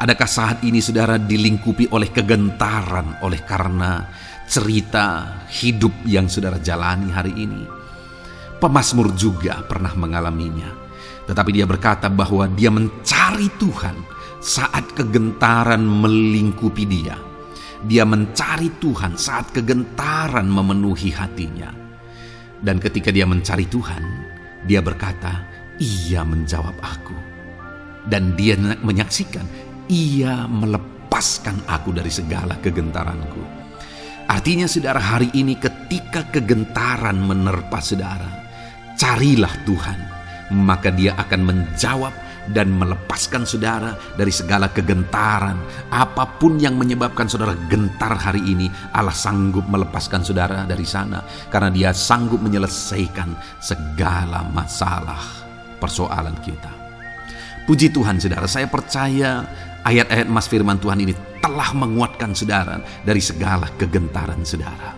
Adakah saat ini saudara dilingkupi oleh kegentaran oleh karena cerita hidup yang saudara jalani hari ini? Pemazmur juga pernah mengalaminya. Tetapi dia berkata bahwa dia mencari Tuhan saat kegentaran melingkupi dia. Dia mencari Tuhan saat kegentaran memenuhi hatinya. Dan ketika dia mencari Tuhan, dia berkata, Ia menjawab aku. Dan dia menyaksikan, Ia melepaskan aku dari segala kegentaranku. Artinya saudara, hari ini ketika kegentaran menerpa saudara, carilah Tuhan, maka Dia akan menjawab dan melepaskan saudara dari segala kegentaran. Apapun yang menyebabkan saudara gentar hari ini, Allah sanggup melepaskan saudara dari sana, karena Dia sanggup menyelesaikan segala masalah persoalan kita. Puji Tuhan saudara, saya percaya ayat-ayat emas firman Tuhan ini telah menguatkan saudara dari segala kegentaran saudara.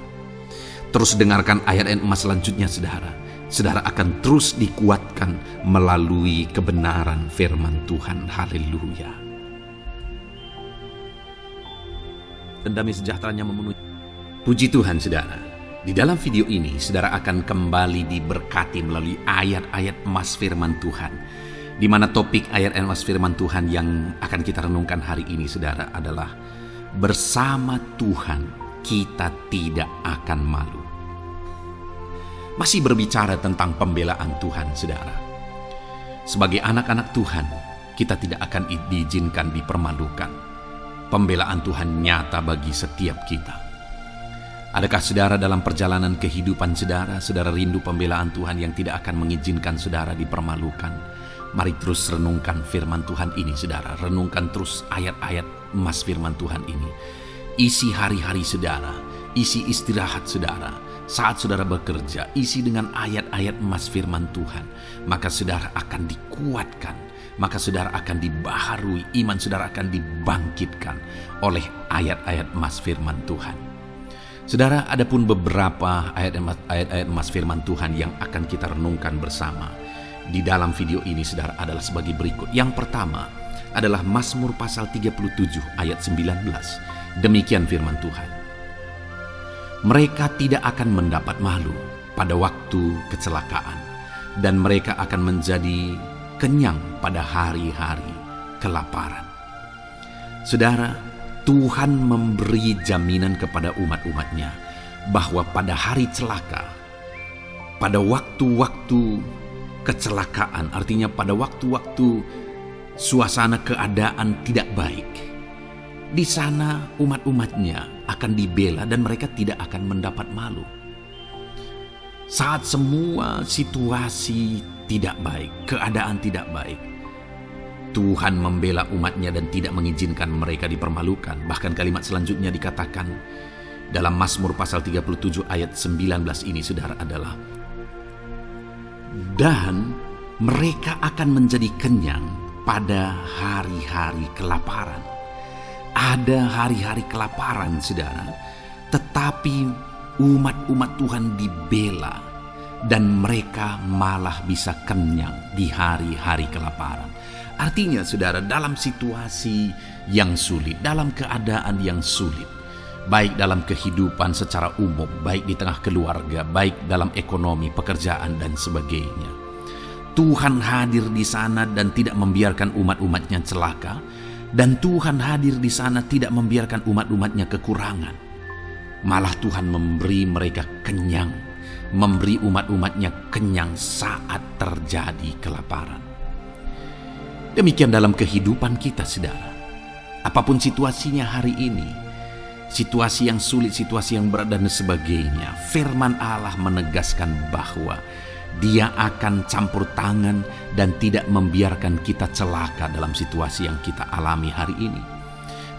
Terus dengarkan ayat-ayat emas selanjutnya saudara. Saudara akan terus dikuatkan melalui kebenaran firman Tuhan. Haleluya. Dan damai sejahteranya memenuhi. Puji Tuhan saudara. Di dalam video ini saudara akan kembali diberkati melalui ayat-ayat emas firman Tuhan. Di mana topik ayat emas firman Tuhan yang akan kita renungkan hari ini saudara adalah bersama Tuhan kita tidak akan malu. Masih berbicara tentang pembelaan Tuhan saudara. Sebagai anak-anak Tuhan, kita tidak akan diizinkan dipermalukan. Pembelaan Tuhan nyata bagi setiap kita. Adakah saudara dalam perjalanan kehidupan saudara rindu pembelaan Tuhan yang tidak akan mengizinkan saudara dipermalukan? Mari terus renungkan firman Tuhan ini saudara. Renungkan terus ayat-ayat emas firman Tuhan ini. Isi hari-hari saudara, isi istirahat saudara. Saat saudara bekerja, isi dengan ayat-ayat emas firman Tuhan. Maka saudara akan dikuatkan. Maka saudara akan dibaharui. Iman saudara akan dibangkitkan oleh ayat-ayat emas firman Tuhan. Saudara, ada pun beberapa ayat-ayat emas firman Tuhan yang akan kita renungkan bersama di dalam video ini saudara adalah sebagai berikut. Yang pertama adalah Mazmur pasal 37 ayat 19. Demikian firman Tuhan. Mereka tidak akan mendapat malu pada waktu kecelakaan, dan mereka akan menjadi kenyang pada hari-hari kelaparan. Saudara, Tuhan memberi jaminan kepada umat-umatnya bahwa pada hari celaka, pada waktu-waktu kecelakaan, artinya pada waktu-waktu suasana keadaan tidak baik, di sana umat-umatnya akan dibela dan mereka tidak akan mendapat malu. Saat semua situasi tidak baik, keadaan tidak baik, Tuhan membela umatnya dan tidak mengizinkan mereka dipermalukan. Bahkan kalimat selanjutnya dikatakan dalam Mazmur pasal 37 ayat 19 ini saudara adalah, dan mereka akan menjadi kenyang pada hari-hari kelaparan. Ada hari-hari kelaparan saudara, tetapi umat-umat Tuhan dibela dan mereka malah bisa kenyang di hari-hari kelaparan. Artinya saudara, dalam situasi yang sulit, dalam keadaan yang sulit, baik dalam kehidupan secara umum, baik di tengah keluarga, baik dalam ekonomi, pekerjaan dan sebagainya, Tuhan hadir di sana dan tidak membiarkan umat-umatnya celaka, dan Tuhan hadir di sana tidak membiarkan umat-umatnya kekurangan. Malah Tuhan memberi mereka kenyang, memberi umat-umatnya kenyang saat terjadi kelaparan. Demikian dalam kehidupan kita, saudara. Apapun situasinya hari ini, situasi yang sulit, situasi yang berat dan sebagainya, firman Allah menegaskan bahwa Dia akan campur tangan dan tidak membiarkan kita celaka dalam situasi yang kita alami hari ini.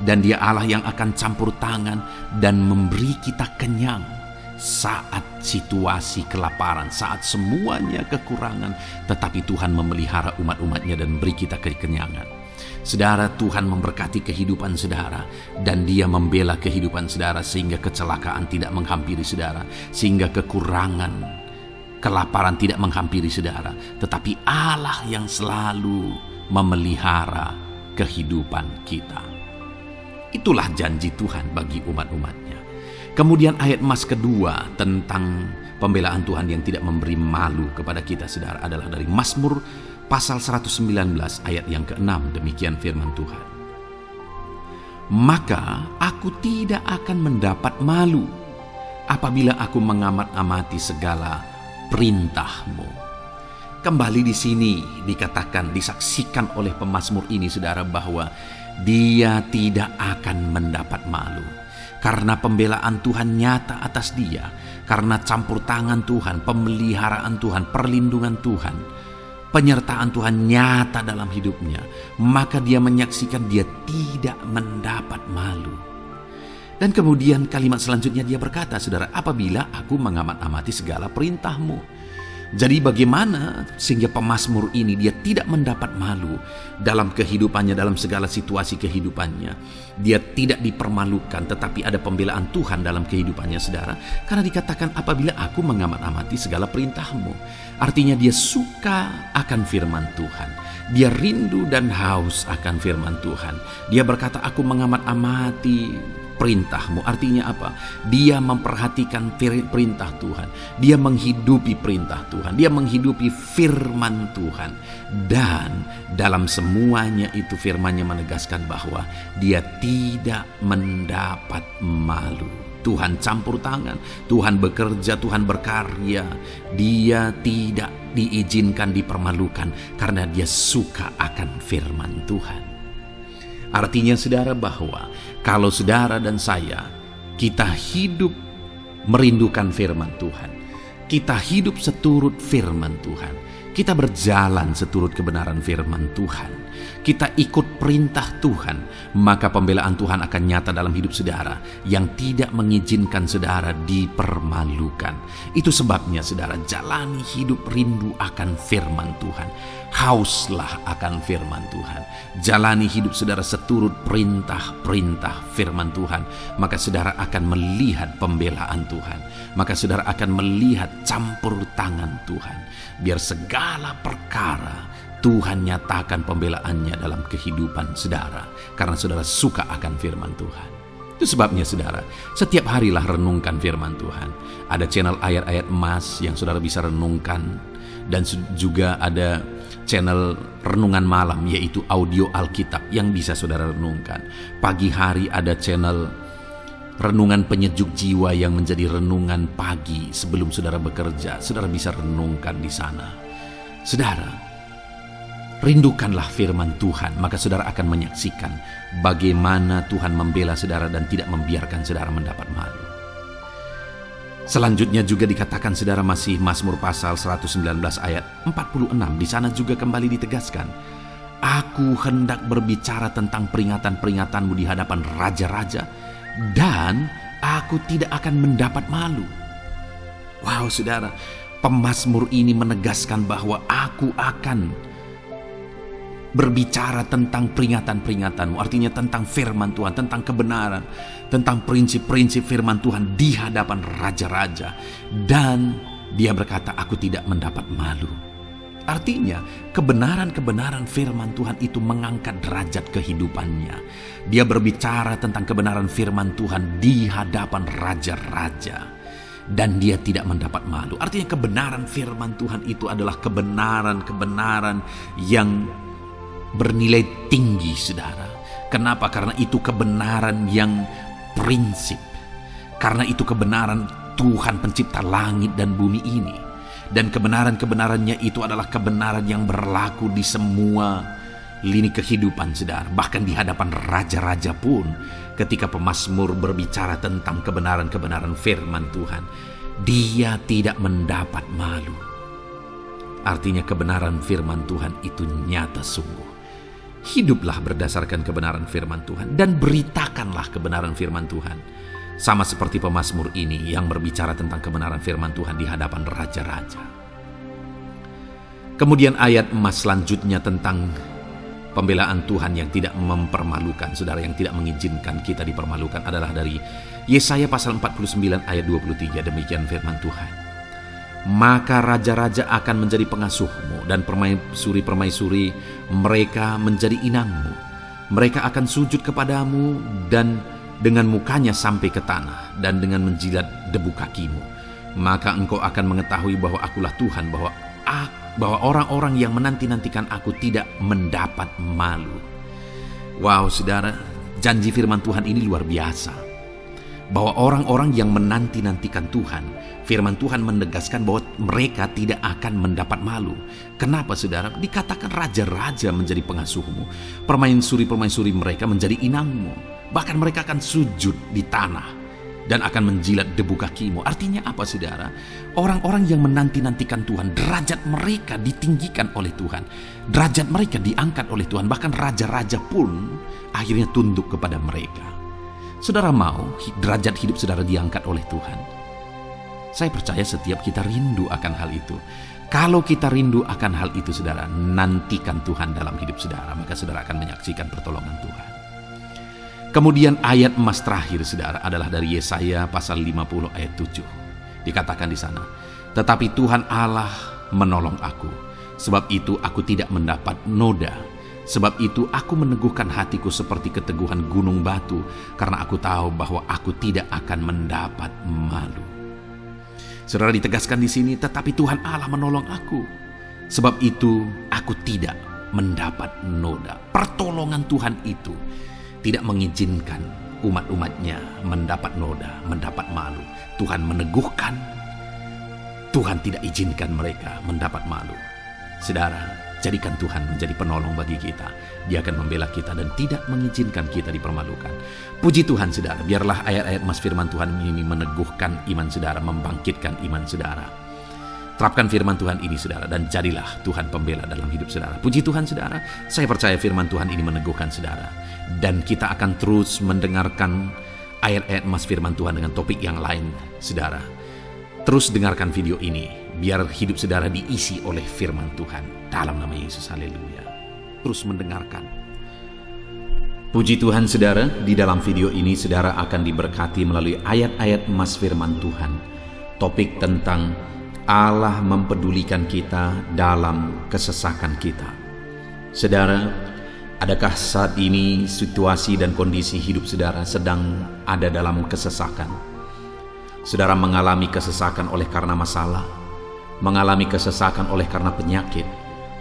Dan Dia Allah yang akan campur tangan dan memberi kita kenyang saat situasi kelaparan, saat semuanya kekurangan, tetapi Tuhan memelihara umat-umatnya dan beri kita kekenyangan. Saudara, Tuhan memberkati kehidupan saudara, dan Dia membela kehidupan saudara sehingga kecelakaan tidak menghampiri saudara, sehingga kekurangan, kelaparan tidak menghampiri saudara. Tetapi Allah yang selalu memelihara kehidupan kita. Itulah janji Tuhan bagi umat-umatnya. Kemudian ayat emas kedua tentang pembelaan Tuhan yang tidak memberi malu kepada kita, saudara, adalah dari Mazmur pasal 119 ayat yang ke-6. Demikian firman Tuhan. Maka aku tidak akan mendapat malu apabila aku mengamat-amati segala perintah-Mu. Kembali di sini dikatakan, disaksikan oleh pemazmur ini, saudara, bahwa dia tidak akan mendapat malu. Karena pembelaan Tuhan nyata atas dia, karena campur tangan Tuhan, pemeliharaan Tuhan, perlindungan Tuhan, penyertaan Tuhan nyata dalam hidupnya, maka dia menyaksikan dia tidak mendapat malu. Dan kemudian kalimat selanjutnya dia berkata, saudara, apabila aku mengamat-amati segala perintah-Mu. Jadi bagaimana sehingga pemazmur ini dia tidak mendapat malu dalam kehidupannya, dalam segala situasi kehidupannya. Dia tidak dipermalukan, tetapi ada pembelaan Tuhan dalam kehidupannya, saudara. Karena dikatakan apabila aku mengamat-amati segala perintah-Mu. Artinya dia suka akan firman Tuhan. Dia rindu dan haus akan firman Tuhan. Dia berkata, aku mengamat-amati perintah-Mu. Artinya apa? Dia memperhatikan perintah Tuhan. Dia menghidupi perintah Tuhan. Dia menghidupi firman Tuhan. Dan dalam semuanya itu firman-Nya menegaskan bahwa dia tidak mendapat malu. Tuhan campur tangan, Tuhan bekerja, Tuhan berkarya. Dia tidak diizinkan dipermalukan karena dia suka akan firman Tuhan. Artinya, saudara, bahwa kalau saudara dan saya, kita hidup merindukan firman Tuhan, kita hidup seturut firman Tuhan, kita berjalan seturut kebenaran firman Tuhan, kita ikut perintah Tuhan, maka pembelaan Tuhan akan nyata dalam hidup saudara yang tidak mengizinkan saudara dipermalukan. Itu sebabnya, saudara, jalani hidup rindu akan firman Tuhan. Hauslah akan firman Tuhan. Jalani hidup saudara seturut perintah-perintah firman Tuhan. Maka saudara akan melihat pembelaan Tuhan. Maka saudara akan melihat campur tangan Tuhan. Biar segala perkara Tuhan nyatakan pembelaannya dalam kehidupan saudara. Karena saudara suka akan firman Tuhan. Itu sebabnya, saudara, setiap harilah renungkan firman Tuhan. Ada channel ayat-ayat emas yang saudara bisa renungkan. Dan juga ada channel renungan malam, yaitu audio Alkitab yang bisa saudara renungkan. Pagi hari ada channel renungan penyejuk jiwa yang menjadi renungan pagi sebelum saudara bekerja. Saudara bisa renungkan di sana. Saudara, rindukanlah firman Tuhan, maka saudara akan menyaksikan bagaimana Tuhan membela saudara dan tidak membiarkan saudara mendapat malu. Selanjutnya juga dikatakan, saudara, masih Mazmur pasal 119 ayat 46. Di sana juga kembali ditegaskan, aku hendak berbicara tentang peringatan-peringatan-Mu di hadapan raja-raja, dan aku tidak akan mendapat malu. Wow, saudara, pemazmur ini menegaskan bahwa aku akan berbicara tentang peringatan-peringatan-Mu, artinya tentang firman Tuhan, tentang kebenaran, tentang prinsip-prinsip firman Tuhan di hadapan raja-raja. Dan dia berkata, aku tidak mendapat malu. Artinya, kebenaran-kebenaran firman Tuhan itu mengangkat derajat kehidupannya. Dia berbicara tentang kebenaran firman Tuhan di hadapan raja-raja. Dan dia tidak mendapat malu. Artinya kebenaran firman Tuhan itu adalah kebenaran-kebenaran yang bernilai tinggi, saudara. Kenapa? Karena itu kebenaran yang prinsip. Karena itu kebenaran Tuhan pencipta langit dan bumi ini. Dan kebenaran-kebenarannya itu adalah kebenaran yang berlaku di semua lini kehidupan, saudara. Bahkan di hadapan raja-raja pun, ketika pemazmur berbicara tentang kebenaran-kebenaran firman Tuhan, dia tidak mendapat malu. Artinya kebenaran firman Tuhan itu nyata sungguh. Hiduplah berdasarkan kebenaran firman Tuhan dan beritakanlah kebenaran firman Tuhan. Sama seperti pemazmur ini yang berbicara tentang kebenaran firman Tuhan di hadapan raja-raja. Kemudian ayat emas selanjutnya tentang pembelaan Tuhan yang tidak mempermalukan, saudara, yang tidak mengizinkan kita dipermalukan adalah dari Yesaya pasal 49 ayat 23. Demikian firman Tuhan. Maka raja-raja akan menjadi pengasuhmu dan permaisuri-permaisuri mereka menjadi inangmu. Mereka akan sujud kepadamu dan dengan mukanya sampai ke tanah dan dengan menjilat debu kakimu. Maka engkau akan mengetahui bahwa akulah Tuhan, bahwa orang-orang yang menanti-nantikan aku tidak mendapat malu. Wow, saudara, janji firman Tuhan ini luar biasa. Bahwa orang-orang yang menanti-nantikan Tuhan, firman Tuhan menegaskan bahwa mereka tidak akan mendapat malu. Kenapa, saudara? Dikatakan raja-raja menjadi pengasuhmu, permaisuri-permaisuri mereka menjadi inangmu. Bahkan mereka akan sujud di tanah dan akan menjilat debu kakimu. Artinya apa, saudara? Orang-orang yang menanti-nantikan Tuhan, derajat mereka ditinggikan oleh Tuhan. Derajat mereka diangkat oleh Tuhan. Bahkan raja-raja pun akhirnya tunduk kepada mereka. Saudara mau derajat hidup saudara diangkat oleh Tuhan? Saya percaya setiap kita rindu akan hal itu. Kalau kita rindu akan hal itu, saudara, nantikan Tuhan dalam hidup saudara. Maka saudara akan menyaksikan pertolongan Tuhan. Kemudian ayat emas terakhir, saudara, adalah dari Yesaya pasal 50 ayat 7. Dikatakan di sana, tetapi Tuhan Allah menolong aku, sebab itu aku tidak mendapat noda. Sebab itu aku meneguhkan hatiku seperti keteguhan gunung batu, karena aku tahu bahwa aku tidak akan mendapat malu. Saudara, ditegaskan di sini, tetapi Tuhan Allah menolong aku, sebab itu aku tidak mendapat noda. Pertolongan Tuhan itu tidak mengizinkan umat-umatnya mendapat noda, mendapat malu. Tuhan meneguhkan, Tuhan tidak izinkan mereka mendapat malu. Saudara, jadikan Tuhan menjadi penolong bagi kita. Dia akan membela kita dan tidak mengizinkan kita dipermalukan. Puji Tuhan, saudara, biarlah ayat-ayat emas firman Tuhan ini meneguhkan iman saudara, membangkitkan iman saudara. Terapkan firman Tuhan ini, saudara, dan jadilah Tuhan pembela dalam hidup saudara. Puji Tuhan, saudara, saya percaya firman Tuhan ini meneguhkan saudara. Dan kita akan terus mendengarkan ayat-ayat emas firman Tuhan dengan topik yang lain, saudara. Terus dengarkan video ini, biar hidup saudara diisi oleh firman Tuhan. Dalam nama Yesus, haleluya. Terus mendengarkan. Puji Tuhan, saudara, di dalam video ini saudara akan diberkati melalui ayat-ayat emas firman Tuhan. Topik tentang Allah mempedulikan kita dalam kesesakan kita. Saudara, adakah saat ini situasi dan kondisi hidup saudara sedang ada dalam kesesakan? Saudara mengalami kesesakan oleh karena masalah, mengalami kesesakan oleh karena penyakit,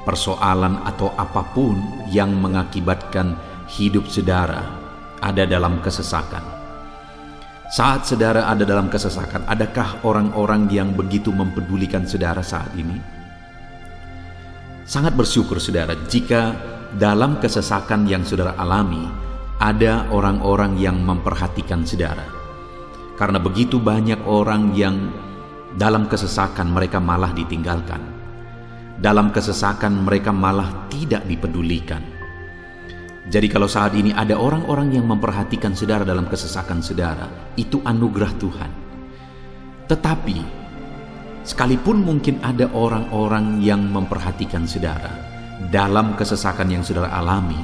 persoalan atau apapun yang mengakibatkan hidup saudara ada dalam kesesakan. Saat saudara ada dalam kesesakan, adakah orang-orang yang begitu mempedulikan saudara saat ini? Sangat bersyukur saudara jika dalam kesesakan yang saudara alami, ada orang-orang yang memperhatikan saudara. Karena begitu banyak orang yang dalam kesesakan mereka malah ditinggalkan. Dalam kesesakan mereka malah tidak dipedulikan. Jadi kalau saat ini ada orang-orang yang memperhatikan saudara dalam kesesakan saudara, itu anugerah Tuhan. Tetapi, sekalipun mungkin ada orang-orang yang memperhatikan saudara dalam kesesakan yang saudara alami,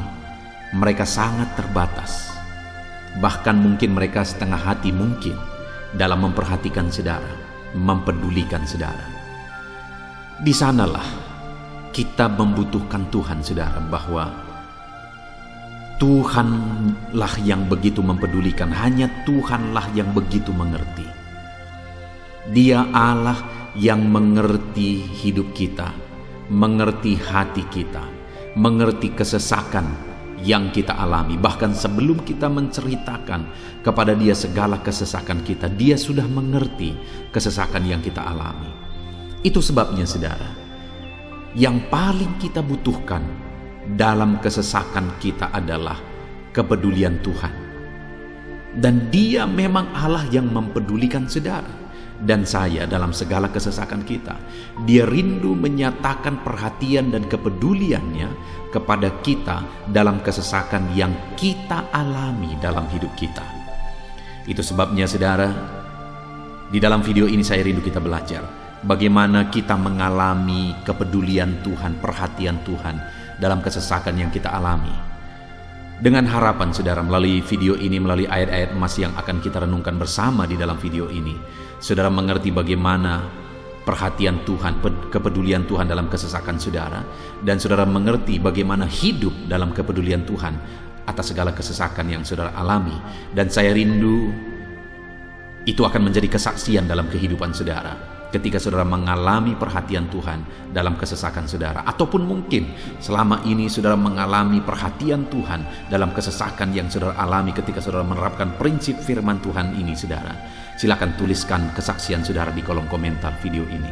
mereka sangat terbatas. Bahkan mungkin mereka setengah hati mungkin dalam memperhatikan saudara, mempedulikan saudara. Di sanalah kita membutuhkan Tuhan, saudara, bahwa Tuhanlah yang begitu mempedulikan, hanya Tuhanlah yang begitu mengerti. Dia Allah yang mengerti hidup kita, mengerti hati kita, mengerti kesesakan yang kita alami. Bahkan sebelum kita menceritakan kepada Dia segala kesesakan kita, Dia sudah mengerti kesesakan yang kita alami. Itu sebabnya, saudara, yang paling kita butuhkan dalam kesesakan kita adalah kepedulian Tuhan. Dan Dia memang Allah yang mempedulikan saudara dan saya dalam segala kesesakan kita. Dia rindu menyatakan perhatian dan kepeduliannya kepada kita dalam kesesakan yang kita alami dalam hidup kita. Itu sebabnya, saudara, di dalam video ini saya rindu kita belajar bagaimana kita mengalami kepedulian Tuhan, perhatian Tuhan dalam kesesakan yang kita alami. Dengan harapan, saudara, melalui video ini, melalui ayat-ayat emas yang akan kita renungkan bersama di dalam video ini, saudara mengerti bagaimana perhatian Tuhan, kepedulian Tuhan dalam kesesakan saudara, dan saudara mengerti bagaimana hidup dalam kepedulian Tuhan atas segala kesesakan yang saudara alami. Dan saya rindu itu akan menjadi kesaksian dalam kehidupan saudara ketika saudara mengalami perhatian Tuhan dalam kesesakan saudara, ataupun mungkin selama ini saudara mengalami perhatian Tuhan dalam kesesakan yang saudara alami ketika saudara menerapkan prinsip firman Tuhan ini, saudara. Silakan tuliskan kesaksian saudara di kolom komentar video ini.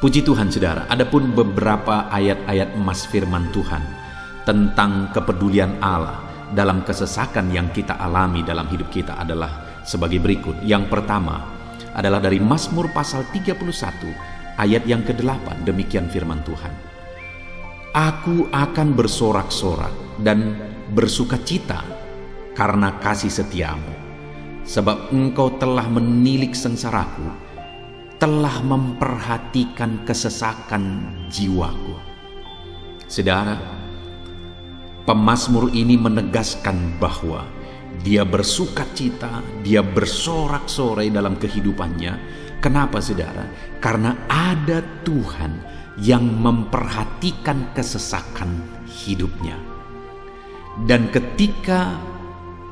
Puji Tuhan, saudara, adapun beberapa ayat-ayat emas firman Tuhan tentang kepedulian Allah dalam kesesakan yang kita alami dalam hidup kita adalah sebagai berikut. Yang pertama adalah dari Mazmur pasal 31 ayat yang ke-8. Demikian firman Tuhan. Aku akan bersorak-sorak dan bersukacita karena kasih setiamu, sebab engkau telah menilik sengsaraku, telah memperhatikan kesesakan jiwaku. Saudara, pemazmur ini menegaskan bahwa dia bersukacita, dia bersorak-sorai dalam kehidupannya. Kenapa, saudara? Karena ada Tuhan yang memperhatikan kesesakan hidupnya. Dan ketika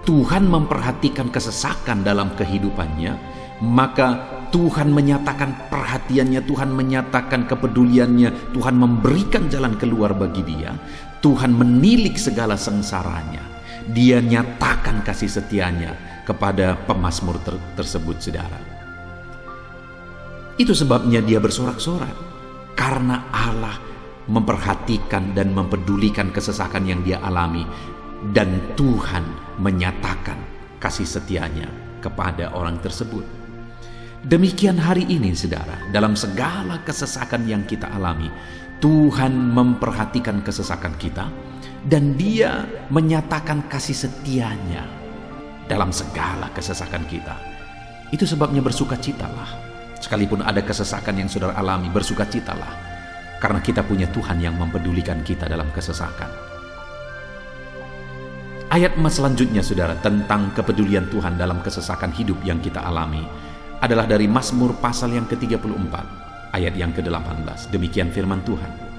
Tuhan memperhatikan kesesakan dalam kehidupannya, maka Tuhan menyatakan perhatiannya, Tuhan menyatakan kepeduliannya, Tuhan memberikan jalan keluar bagi dia, Tuhan menilik segala sengsaranya. Dia nyatakan kasih setianya kepada pemazmur tersebut, saudara. Itu sebabnya dia bersorak-sorak, karena Allah memperhatikan dan mempedulikan kesesakan yang dia alami, dan Tuhan menyatakan kasih setianya kepada orang tersebut. Demikian hari ini, saudara, dalam segala kesesakan yang kita alami, Tuhan memperhatikan kesesakan kita, dan Dia menyatakan kasih setianya dalam segala kesesakan kita. Itu sebabnya bersukacitalah. Sekalipun ada kesesakan yang saudara alami, bersukacitalah, karena kita punya Tuhan yang mempedulikan kita dalam kesesakan. Ayat emas selanjutnya, saudara, tentang kepedulian Tuhan dalam kesesakan hidup yang kita alami adalah dari Mazmur pasal yang ke-34 ayat yang ke-18. Demikian firman Tuhan.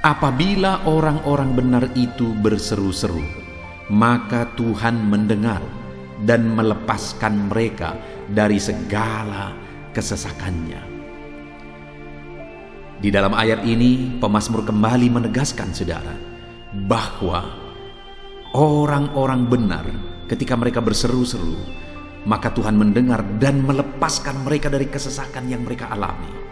Apabila orang-orang benar itu berseru-seru, maka Tuhan mendengar dan melepaskan mereka dari segala kesesakannya. Di dalam ayat ini, pemazmur kembali menegaskan, saudara, bahwa orang-orang benar ketika mereka berseru-seru, maka Tuhan mendengar dan melepaskan mereka dari kesesakan yang mereka alami.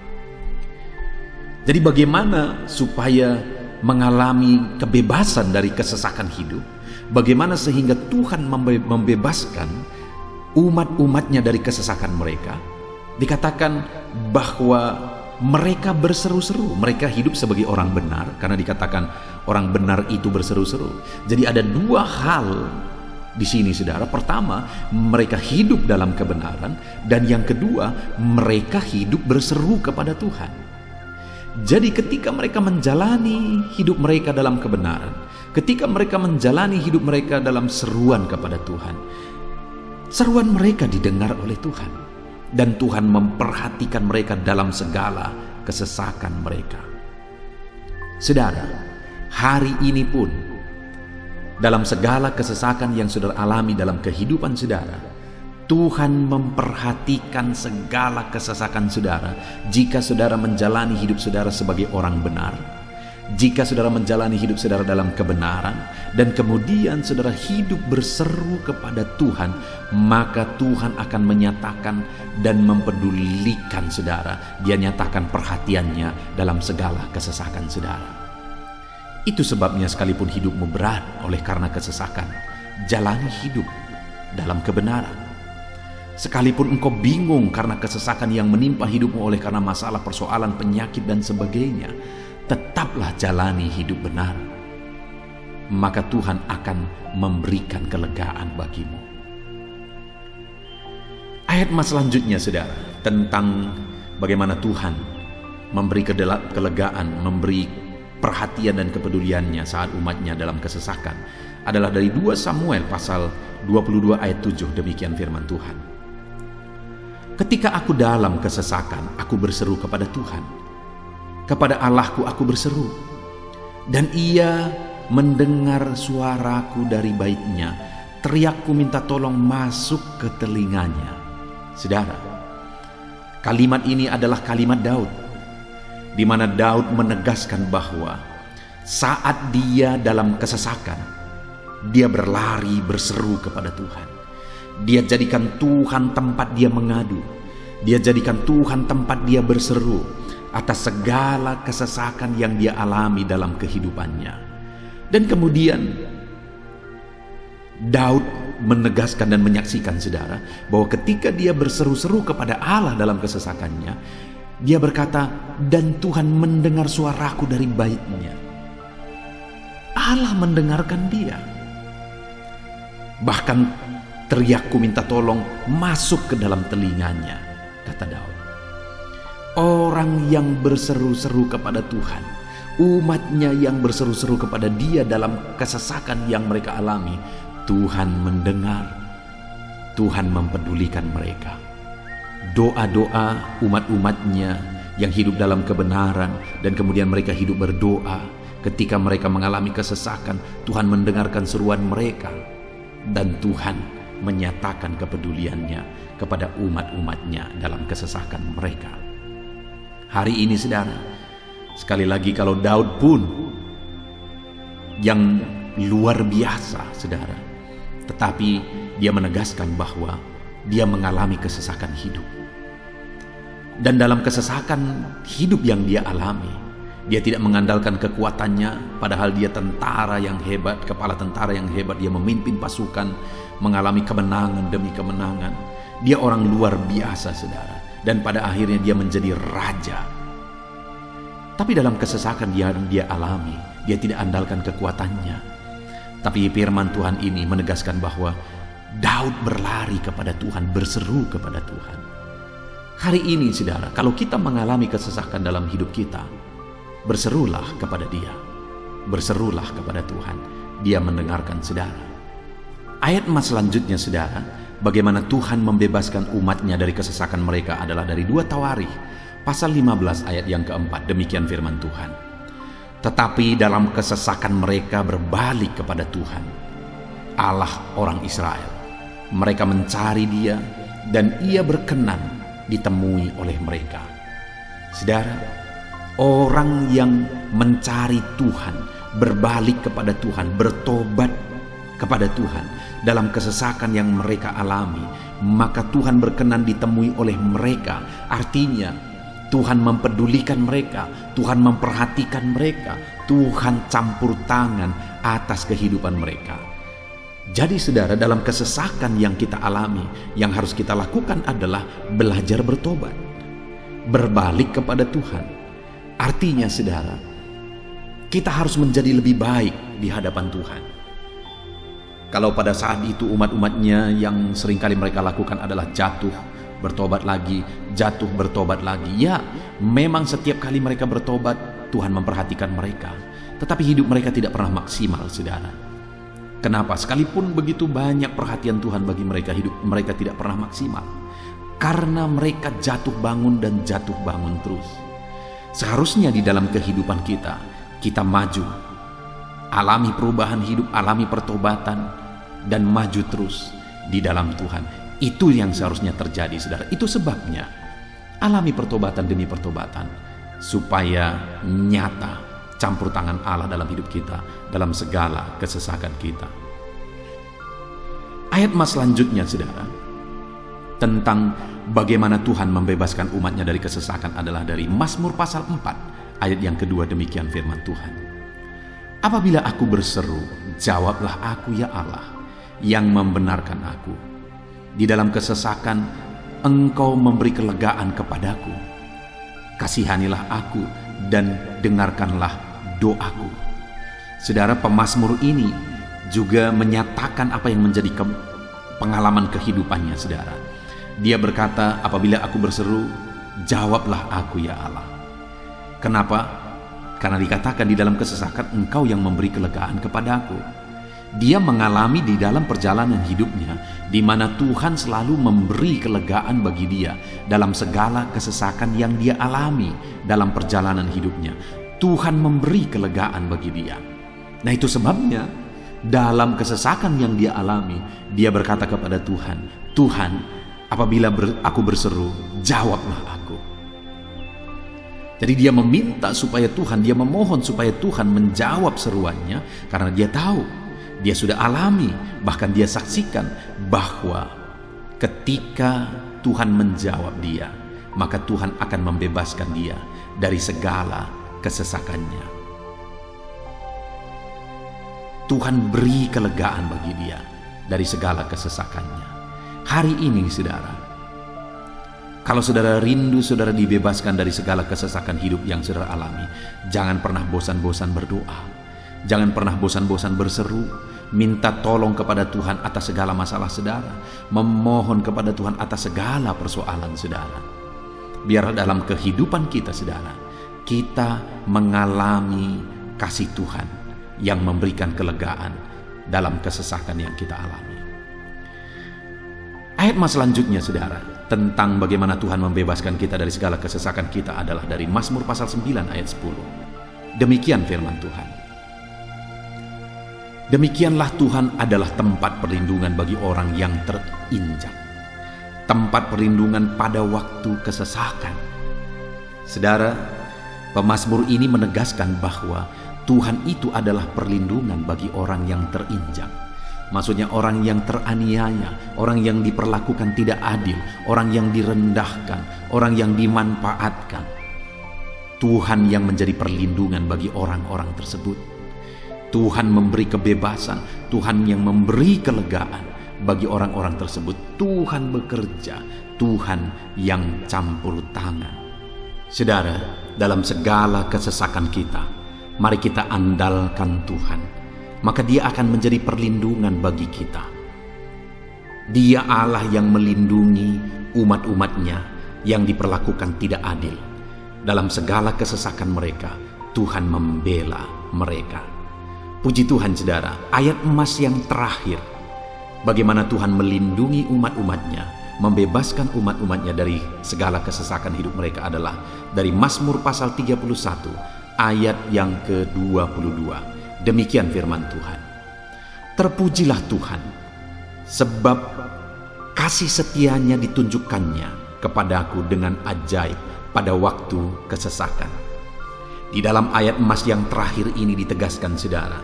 Jadi bagaimana supaya mengalami kebebasan dari kesesakan hidup? Bagaimana sehingga Tuhan membebaskan umat-umatnya dari kesesakan mereka? Dikatakan bahwa mereka berseru-seru, mereka hidup sebagai orang benar, karena dikatakan orang benar itu berseru-seru. Jadi ada dua hal di sini, saudara. Pertama, mereka hidup dalam kebenaran, dan yang kedua, mereka hidup berseru kepada Tuhan. Jadi ketika mereka menjalani hidup mereka dalam kebenaran, ketika mereka menjalani hidup mereka dalam seruan kepada Tuhan, seruan mereka didengar oleh Tuhan, dan Tuhan memperhatikan mereka dalam segala kesesakan mereka. Saudara, hari ini pun dalam segala kesesakan yang saudara alami dalam kehidupan saudara, Tuhan memperhatikan segala kesesakan saudara jika saudara menjalani hidup saudara sebagai orang benar, jika saudara menjalani hidup saudara dalam kebenaran, dan kemudian saudara hidup berseru kepada Tuhan, maka Tuhan akan menyatakan dan mempedulikan saudara. Dia nyatakan perhatiannya dalam segala kesesakan saudara. Itu sebabnya sekalipun hidupmu berat oleh karena kesesakan, jalani hidup dalam kebenaran. Sekalipun engkau bingung karena kesesakan yang menimpa hidupmu oleh karena masalah, persoalan, penyakit dan sebagainya, tetaplah jalani hidup benar. Maka Tuhan akan memberikan kelegaan bagimu. Ayat selanjutnya saudara, tentang bagaimana Tuhan memberi kelegaan, memberi perhatian dan kepeduliannya saat umatnya dalam kesesakan, adalah dari 2 Samuel pasal 22 ayat 7. Demikian firman Tuhan. Ketika aku dalam kesesakan, aku berseru kepada Tuhan. Kepada Allahku aku berseru, dan Ia mendengar suaraku dari baitnya. Teriakku minta tolong masuk ke telinganya. Saudara, kalimat ini adalah kalimat Daud, di mana Daud menegaskan bahwa saat dia dalam kesesakan, dia berlari berseru kepada Tuhan. Dia jadikan Tuhan tempat dia mengadu. Dia jadikan Tuhan tempat dia berseru atas segala kesesakan yang dia alami dalam kehidupannya. Dan kemudian Daud menegaskan dan menyaksikan saudara bahwa ketika dia berseru-seru kepada Allah dalam kesesakannya, dia berkata, dan Tuhan mendengar suaraku dari baitnya. Allah mendengarkan dia. Bahkan teriakku minta tolong masuk ke dalam telinganya, kata Daud. Orang yang berseru-seru kepada Tuhan, umatnya yang berseru-seru kepada dia dalam kesesakan yang mereka alami, Tuhan mendengar, Tuhan mempedulikan mereka. Doa-doa umat-umatnya yang hidup dalam kebenaran, dan kemudian mereka hidup berdoa ketika mereka mengalami kesesakan, Tuhan mendengarkan seruan mereka, dan Tuhan menyatakan kepeduliannya kepada umat-umatnya dalam kesesakan mereka. Hari ini saudara, sekali lagi kalau Daud pun yang luar biasa saudara, tetapi dia menegaskan bahwa dia mengalami kesesakan hidup. Dan dalam kesesakan hidup yang dia alami, dia tidak mengandalkan kekuatannya, padahal dia tentara yang hebat, kepala tentara yang hebat. Dia memimpin pasukan, mengalami kemenangan demi kemenangan. Dia orang luar biasa saudara, dan pada akhirnya dia menjadi raja. Tapi dalam kesesakan yang dia alami, dia tidak andalkan kekuatannya. Tapi firman Tuhan ini menegaskan bahwa Daud berlari kepada Tuhan, berseru kepada Tuhan. Hari ini saudara, kalau kita mengalami kesesakan dalam hidup kita, berserulah kepada Dia, berserulah kepada Tuhan. Dia mendengarkan saudara. Ayat selanjutnya saudara, bagaimana Tuhan membebaskan umatnya dari kesesakan mereka adalah dari 2 Tawarikh pasal 15 ayat yang keempat. Demikian firman Tuhan. Tetapi dalam kesesakan mereka berbalik kepada Tuhan, Allah orang Israel. Mereka mencari Dia, dan Ia berkenan ditemui oleh mereka. Saudara, orang yang mencari Tuhan, berbalik kepada Tuhan, bertobat kepada Tuhan dalam kesesakan yang mereka alami, maka Tuhan berkenan ditemui oleh mereka. Artinya Tuhan mempedulikan mereka, Tuhan memperhatikan mereka, Tuhan campur tangan atas kehidupan mereka. Jadi saudara, dalam kesesakan yang kita alami, yang harus kita lakukan adalah belajar bertobat, berbalik kepada Tuhan. Artinya saudara, kita harus menjadi lebih baik di hadapan Tuhan. Kalau pada saat itu umat-umatnya yang seringkali mereka lakukan adalah jatuh, bertobat lagi, jatuh, bertobat lagi. Ya, memang setiap kali mereka bertobat, Tuhan memperhatikan mereka. Tetapi hidup mereka tidak pernah maksimal, saudara. Kenapa? Sekalipun begitu banyak perhatian Tuhan bagi mereka, hidup mereka tidak pernah maksimal. Karena mereka jatuh bangun dan jatuh bangun terus. Seharusnya di dalam kehidupan kita, kita maju, alami perubahan hidup, alami pertobatan, dan maju terus di dalam Tuhan. Itu yang seharusnya terjadi, saudara. Itu sebabnya alami pertobatan demi pertobatan, supaya nyata campur tangan Allah dalam hidup kita, dalam segala kesesakan kita. Ayat mas selanjutnya, saudara, tentang bagaimana Tuhan membebaskan umatnya dari kesesakan adalah dari Mazmur pasal 4 ayat yang kedua. Demikian firman Tuhan. Apabila aku berseru, jawablah aku ya Allah, yang membenarkan aku. Di dalam kesesakan, Engkau memberi kelegaan kepadaku. Kasihanilah aku dan dengarkanlah doaku. Saudara, pemazmur ini juga menyatakan apa yang menjadi pengalaman kehidupannya, saudara. Dia berkata, apabila aku berseru, jawablah aku ya Allah. Kenapa? Karena dikatakan di dalam kesesakan, Engkau yang memberi kelegaan kepadaku. Dia mengalami di dalam perjalanan hidupnya, di mana Tuhan selalu memberi kelegaan bagi dia dalam segala kesesakan yang dia alami dalam perjalanan hidupnya. Tuhan memberi kelegaan bagi dia. Nah, itu sebabnya dalam kesesakan yang dia alami, dia berkata kepada Tuhan, Tuhan, apabila aku berseru, jawablah aku. Jadi dia meminta supaya Tuhan, dia memohon supaya Tuhan menjawab seruannya, karena dia tahu, dia sudah alami, bahkan dia saksikan bahwa ketika Tuhan menjawab dia, maka Tuhan akan membebaskan dia dari segala kesesakannya. Tuhan beri kelegaan bagi dia dari segala kesesakannya. Hari ini, saudara, kalau saudara rindu saudara dibebaskan dari segala kesesakan hidup yang saudara alami, jangan pernah bosan-bosan berdoa. Jangan pernah bosan-bosan berseru, minta tolong kepada Tuhan atas segala masalah saudara, memohon kepada Tuhan atas segala persoalan saudara. Biar dalam kehidupan kita, saudara, kita mengalami kasih Tuhan yang memberikan kelegaan dalam kesesakan yang kita alami. Ayat mas selanjutnya, saudara, tentang bagaimana Tuhan membebaskan kita dari segala kesesakan kita adalah dari Mazmur pasal 9 ayat 10. Demikian firman Tuhan. Demikianlah Tuhan adalah tempat perlindungan bagi orang yang terinjak, tempat perlindungan pada waktu kesesakan. Saudara, pemazmur ini menegaskan bahwa Tuhan itu adalah perlindungan bagi orang yang terinjak. Maksudnya orang yang teraniaya, orang yang diperlakukan tidak adil, orang yang direndahkan, orang yang dimanfaatkan. Tuhan yang menjadi perlindungan bagi orang-orang tersebut. Tuhan memberi kebebasan, Tuhan yang memberi kelegaan bagi orang-orang tersebut. Tuhan bekerja, Tuhan yang campur tangan. Saudara, dalam segala kesesakan kita, mari kita andalkan Tuhan, maka Dia akan menjadi perlindungan bagi kita. Dia Allah yang melindungi umat-umatnya yang diperlakukan tidak adil. Dalam segala kesesakan mereka, Tuhan membela mereka. Puji Tuhan, saudara, ayat emas yang terakhir, bagaimana Tuhan melindungi umat-umatnya, membebaskan umat-umatnya dari segala kesesakan hidup mereka adalah dari Mazmur pasal 31 ayat yang ke-22. Demikian firman Tuhan. Terpujilah Tuhan, sebab kasih setianya ditunjukkannya kepadaku dengan ajaib pada waktu kesesakan. Di dalam ayat emas yang terakhir ini ditegaskan, saudara,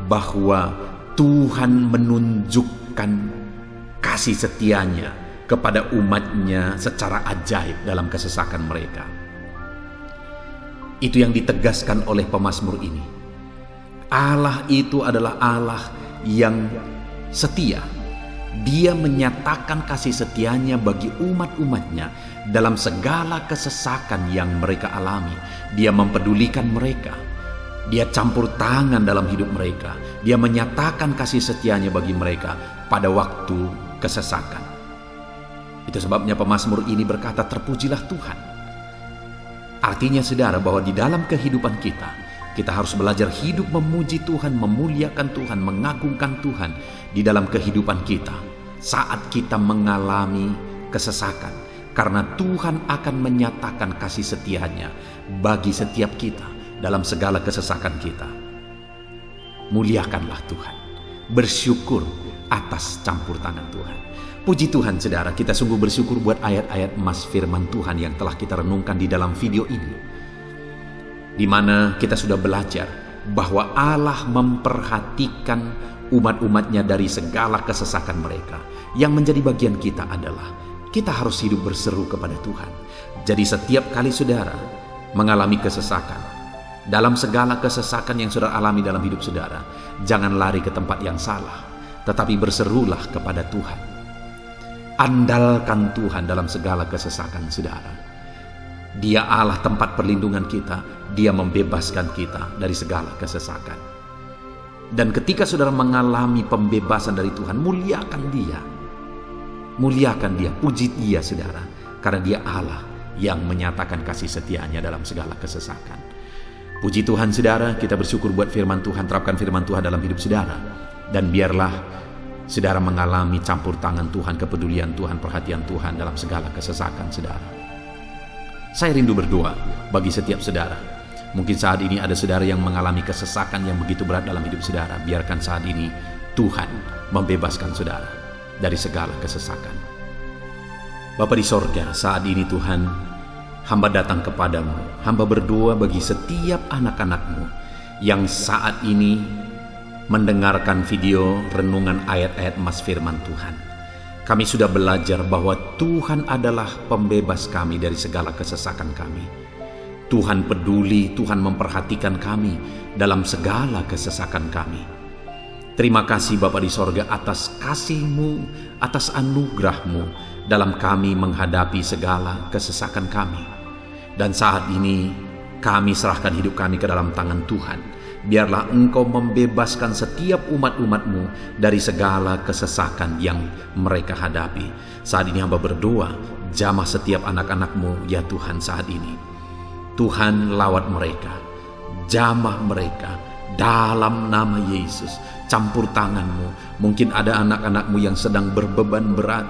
bahwa Tuhan menunjukkan kasih setianya kepada umatnya secara ajaib dalam kesesakan mereka. Itu yang ditegaskan oleh pemazmur ini. Allah itu adalah Allah yang setia. Dia menyatakan kasih setianya bagi umat-umatnya dalam segala kesesakan yang mereka alami. Dia mempedulikan mereka. Dia campur tangan dalam hidup mereka. Dia menyatakan kasih setianya bagi mereka pada waktu kesesakan. Itu sebabnya pemazmur ini berkata, terpujilah Tuhan. Artinya, saudara, bahwa di dalam kehidupan kita harus belajar hidup memuji Tuhan, memuliakan Tuhan, mengagungkan Tuhan di dalam kehidupan kita saat kita mengalami kesesakan. Karena Tuhan akan menyatakan kasih setianya bagi setiap kita dalam segala kesesakan kita. Muliakanlah Tuhan, bersyukur atas campur tangan Tuhan. Puji Tuhan saudara, kita sungguh bersyukur buat ayat-ayat emas firman Tuhan yang telah kita renungkan di dalam video ini, di mana kita sudah belajar bahwa Allah memperhatikan umat-umatnya dari segala kesesakan mereka. Yang menjadi bagian kita adalah kita harus hidup berseru kepada Tuhan. Jadi setiap kali saudara mengalami kesesakan, dalam segala kesesakan yang saudara alami dalam hidup saudara, jangan lari ke tempat yang salah, tetapi berserulah kepada Tuhan. Andalkan Tuhan dalam segala kesesakan saudara. Dia Allah tempat perlindungan kita, Dia membebaskan kita dari segala kesesakan. Dan ketika saudara mengalami pembebasan dari Tuhan, muliakan Dia. Muliakan Dia, puji Dia saudara, karena Dia Allah yang menyatakan kasih setianya dalam segala kesesakan. Puji Tuhan saudara, kita bersyukur buat firman Tuhan. Terapkan firman Tuhan dalam hidup saudara, dan biarlah saudara mengalami campur tangan Tuhan, kepedulian Tuhan, perhatian Tuhan dalam segala kesesakan saudara. Saya rindu berdoa bagi setiap saudara. Mungkin saat ini ada saudara yang mengalami kesesakan yang begitu berat dalam hidup saudara. Biarkan saat ini Tuhan membebaskan saudara dari segala kesesakan. Bapa di sorga, saat ini Tuhan, hamba datang kepadamu. Hamba berdoa bagi setiap anak-anakmu yang saat ini mendengarkan video renungan ayat-ayat emas firman Tuhan. Kami sudah belajar bahwa Tuhan adalah pembebas kami dari segala kesesakan kami. Tuhan peduli, Tuhan memperhatikan kami dalam segala kesesakan kami. Terima kasih Bapa di sorga atas kasih-Mu, atas anugerah-Mu dalam kami menghadapi segala kesesakan kami. Dan saat ini kami serahkan hidup kami ke dalam tangan Tuhan. Biarlah Engkau membebaskan setiap umat-umat-Mu dari segala kesesakan yang mereka hadapi. Saat ini hamba berdoa, jamah setiap anak-anak-Mu ya Tuhan saat ini. Tuhan lawat mereka, jamah mereka dalam nama Yesus. Campur tangan-Mu. Mungkin ada anak-anak-Mu yang sedang berbeban berat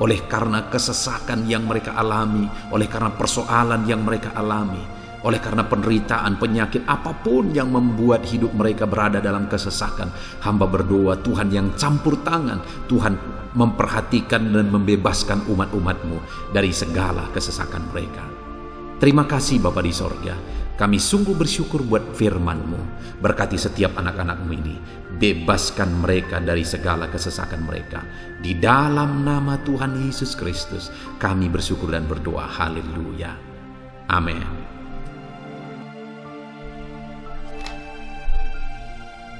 oleh karena kesesakan yang mereka alami, oleh karena persoalan yang mereka alami, oleh karena penderitaan, penyakit, apapun yang membuat hidup mereka berada dalam kesesakan. Hamba berdoa Tuhan yang campur tangan, Tuhan memperhatikan dan membebaskan umat-umat-Mu dari segala kesesakan mereka. Terima kasih Bapa di sorga. Kami sungguh bersyukur buat firman-Mu. Berkati setiap anak-anak-Mu ini. Bebaskan mereka dari segala kesesakan mereka. Di dalam nama Tuhan Yesus Kristus kami bersyukur dan berdoa. Haleluya. Amin.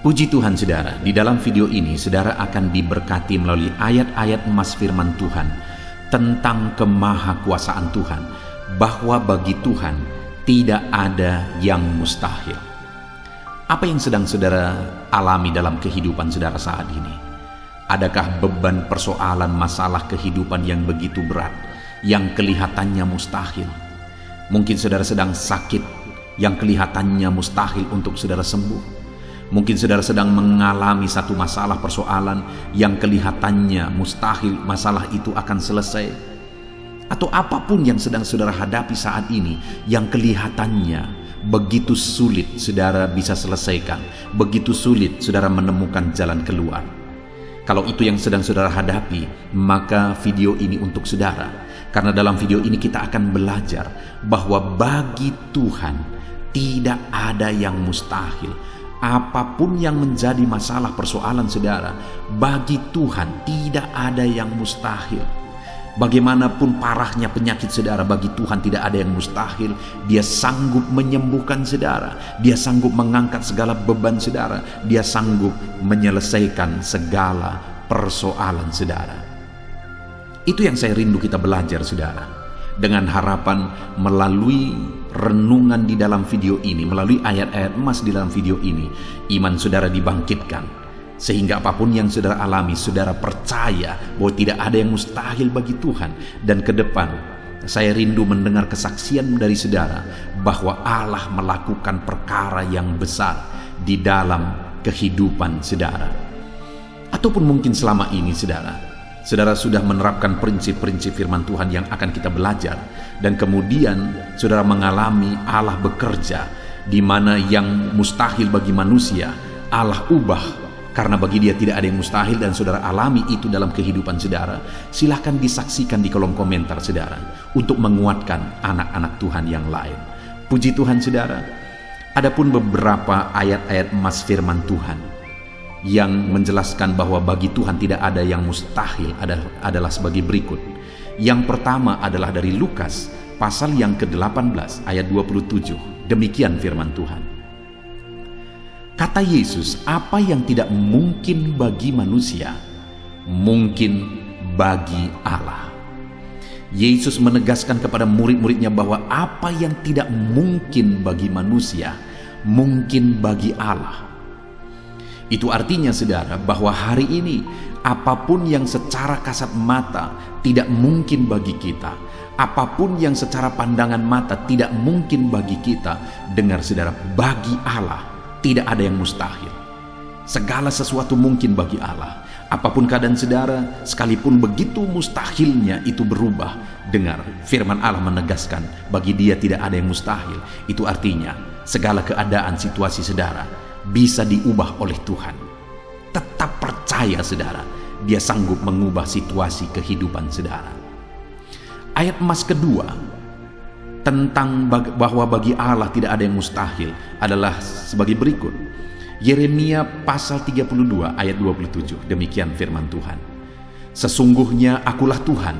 Puji Tuhan saudara, di dalam video ini saudara akan diberkati melalui ayat-ayat emas firman Tuhan tentang kemahakuasaan Tuhan, bahwa bagi Tuhan tidak ada yang mustahil. Apa yang sedang saudara alami dalam kehidupan saudara saat ini? Adakah beban, persoalan, masalah kehidupan yang begitu berat, yang kelihatannya mustahil? Mungkin saudara sedang sakit, yang kelihatannya mustahil untuk saudara sembuh. Mungkin saudara sedang mengalami satu masalah, persoalan yang kelihatannya mustahil masalah itu akan selesai. Atau apapun yang sedang saudara hadapi saat ini yang kelihatannya begitu sulit saudara bisa selesaikan, begitu sulit saudara menemukan jalan keluar. Kalau itu yang sedang saudara hadapi, maka video ini untuk saudara. Karena dalam video ini kita akan belajar bahwa bagi Tuhan tidak ada yang mustahil. Apapun yang menjadi masalah, persoalan saudara, bagi Tuhan tidak ada yang mustahil. Bagaimanapun parahnya penyakit saudara, bagi Tuhan tidak ada yang mustahil. Dia sanggup menyembuhkan saudara, Dia sanggup mengangkat segala beban saudara, Dia sanggup menyelesaikan segala persoalan saudara. Itu yang saya rindu kita belajar saudara. Dengan harapan melalui renungan di dalam video ini, melalui ayat-ayat emas di dalam video ini, iman saudara dibangkitkan. Sehingga apapun yang saudara alami, saudara percaya bahwa tidak ada yang mustahil bagi Tuhan. Dan ke depan saya rindu mendengar kesaksian dari saudara bahwa Allah melakukan perkara yang besar di dalam kehidupan saudara. Ataupun mungkin selama ini saudara saudara sudah menerapkan prinsip-prinsip firman Tuhan yang akan kita belajar, dan kemudian saudara mengalami Allah bekerja, di mana yang mustahil bagi manusia Allah ubah, karena bagi Dia tidak ada yang mustahil, dan saudara alami itu dalam kehidupan saudara. Silahkan disaksikan di kolom komentar saudara, untuk menguatkan anak-anak Tuhan yang lain. Puji Tuhan saudara. Adapun beberapa ayat-ayat emas firman Tuhan yang menjelaskan bahwa bagi Tuhan tidak ada yang mustahil adalah sebagai berikut. Yang pertama adalah dari Lukas pasal yang ke-18 ayat 27. Demikian firman Tuhan. Kata Yesus, apa yang tidak mungkin bagi manusia, mungkin bagi Allah. Yesus menegaskan kepada murid-muridnya bahwa apa yang tidak mungkin bagi manusia, mungkin bagi Allah. Itu artinya saudara, bahwa hari ini apapun yang secara kasat mata tidak mungkin bagi kita, apapun yang secara pandangan mata tidak mungkin bagi kita, dengar saudara, bagi Allah tidak ada yang mustahil. Segala sesuatu mungkin bagi Allah. Apapun keadaan saudara, sekalipun begitu mustahilnya itu berubah, dengar, firman Allah menegaskan bagi Dia tidak ada yang mustahil. Itu artinya segala keadaan situasi saudara bisa diubah oleh Tuhan. Tetap percaya saudara, Dia sanggup mengubah situasi kehidupan saudara. Ayat emas kedua tentang bahwa bagi Allah tidak ada yang mustahil adalah sebagai berikut. Yeremia pasal 32 ayat 27. Demikian firman Tuhan. Sesungguhnya akulah Tuhan,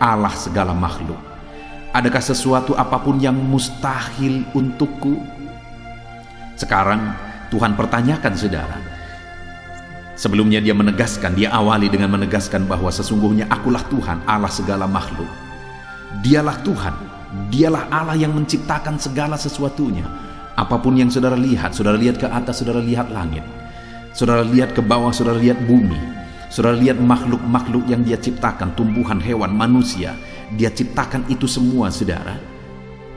Allah segala makhluk. Adakah sesuatu apapun yang mustahil untukku? Sekarang Tuhan pertanyakan saudara. Sebelumnya Dia menegaskan, Dia awali dengan menegaskan bahwa sesungguhnya akulah Tuhan, Allah segala makhluk. Dialah Tuhan, Dialah Allah yang menciptakan segala sesuatunya. Apapun yang saudara lihat ke atas, saudara lihat langit, saudara lihat ke bawah, saudara lihat bumi, saudara lihat makhluk-makhluk yang Dia ciptakan, tumbuhan, hewan, manusia, Dia ciptakan itu semua saudara.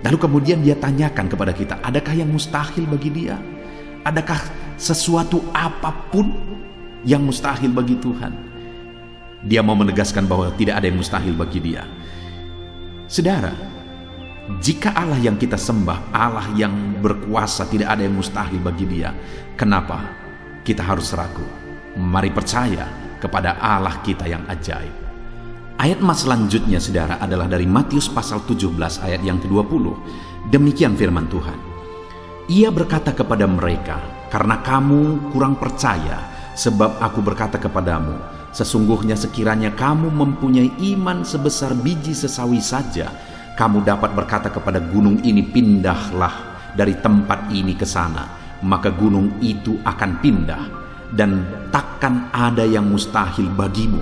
Lalu kemudian Dia tanyakan kepada kita, adakah yang mustahil bagi Dia? Adakah sesuatu apapun yang mustahil bagi Tuhan? Dia mau menegaskan bahwa tidak ada yang mustahil bagi Dia. Saudara, jika Allah yang kita sembah, Allah yang berkuasa, tidak ada yang mustahil bagi Dia, kenapa kita harus ragu? Mari percaya kepada Allah kita yang ajaib. Ayat emas selanjutnya saudara adalah dari Matius pasal 17 ayat yang ke-20. Demikian firman Tuhan. Ia berkata kepada mereka, karena kamu kurang percaya, sebab aku berkata kepadamu, sesungguhnya sekiranya kamu mempunyai iman sebesar biji sesawi saja, kamu dapat berkata kepada gunung ini, pindahlah dari tempat ini ke sana, maka gunung itu akan pindah, dan takkan ada yang mustahil bagimu.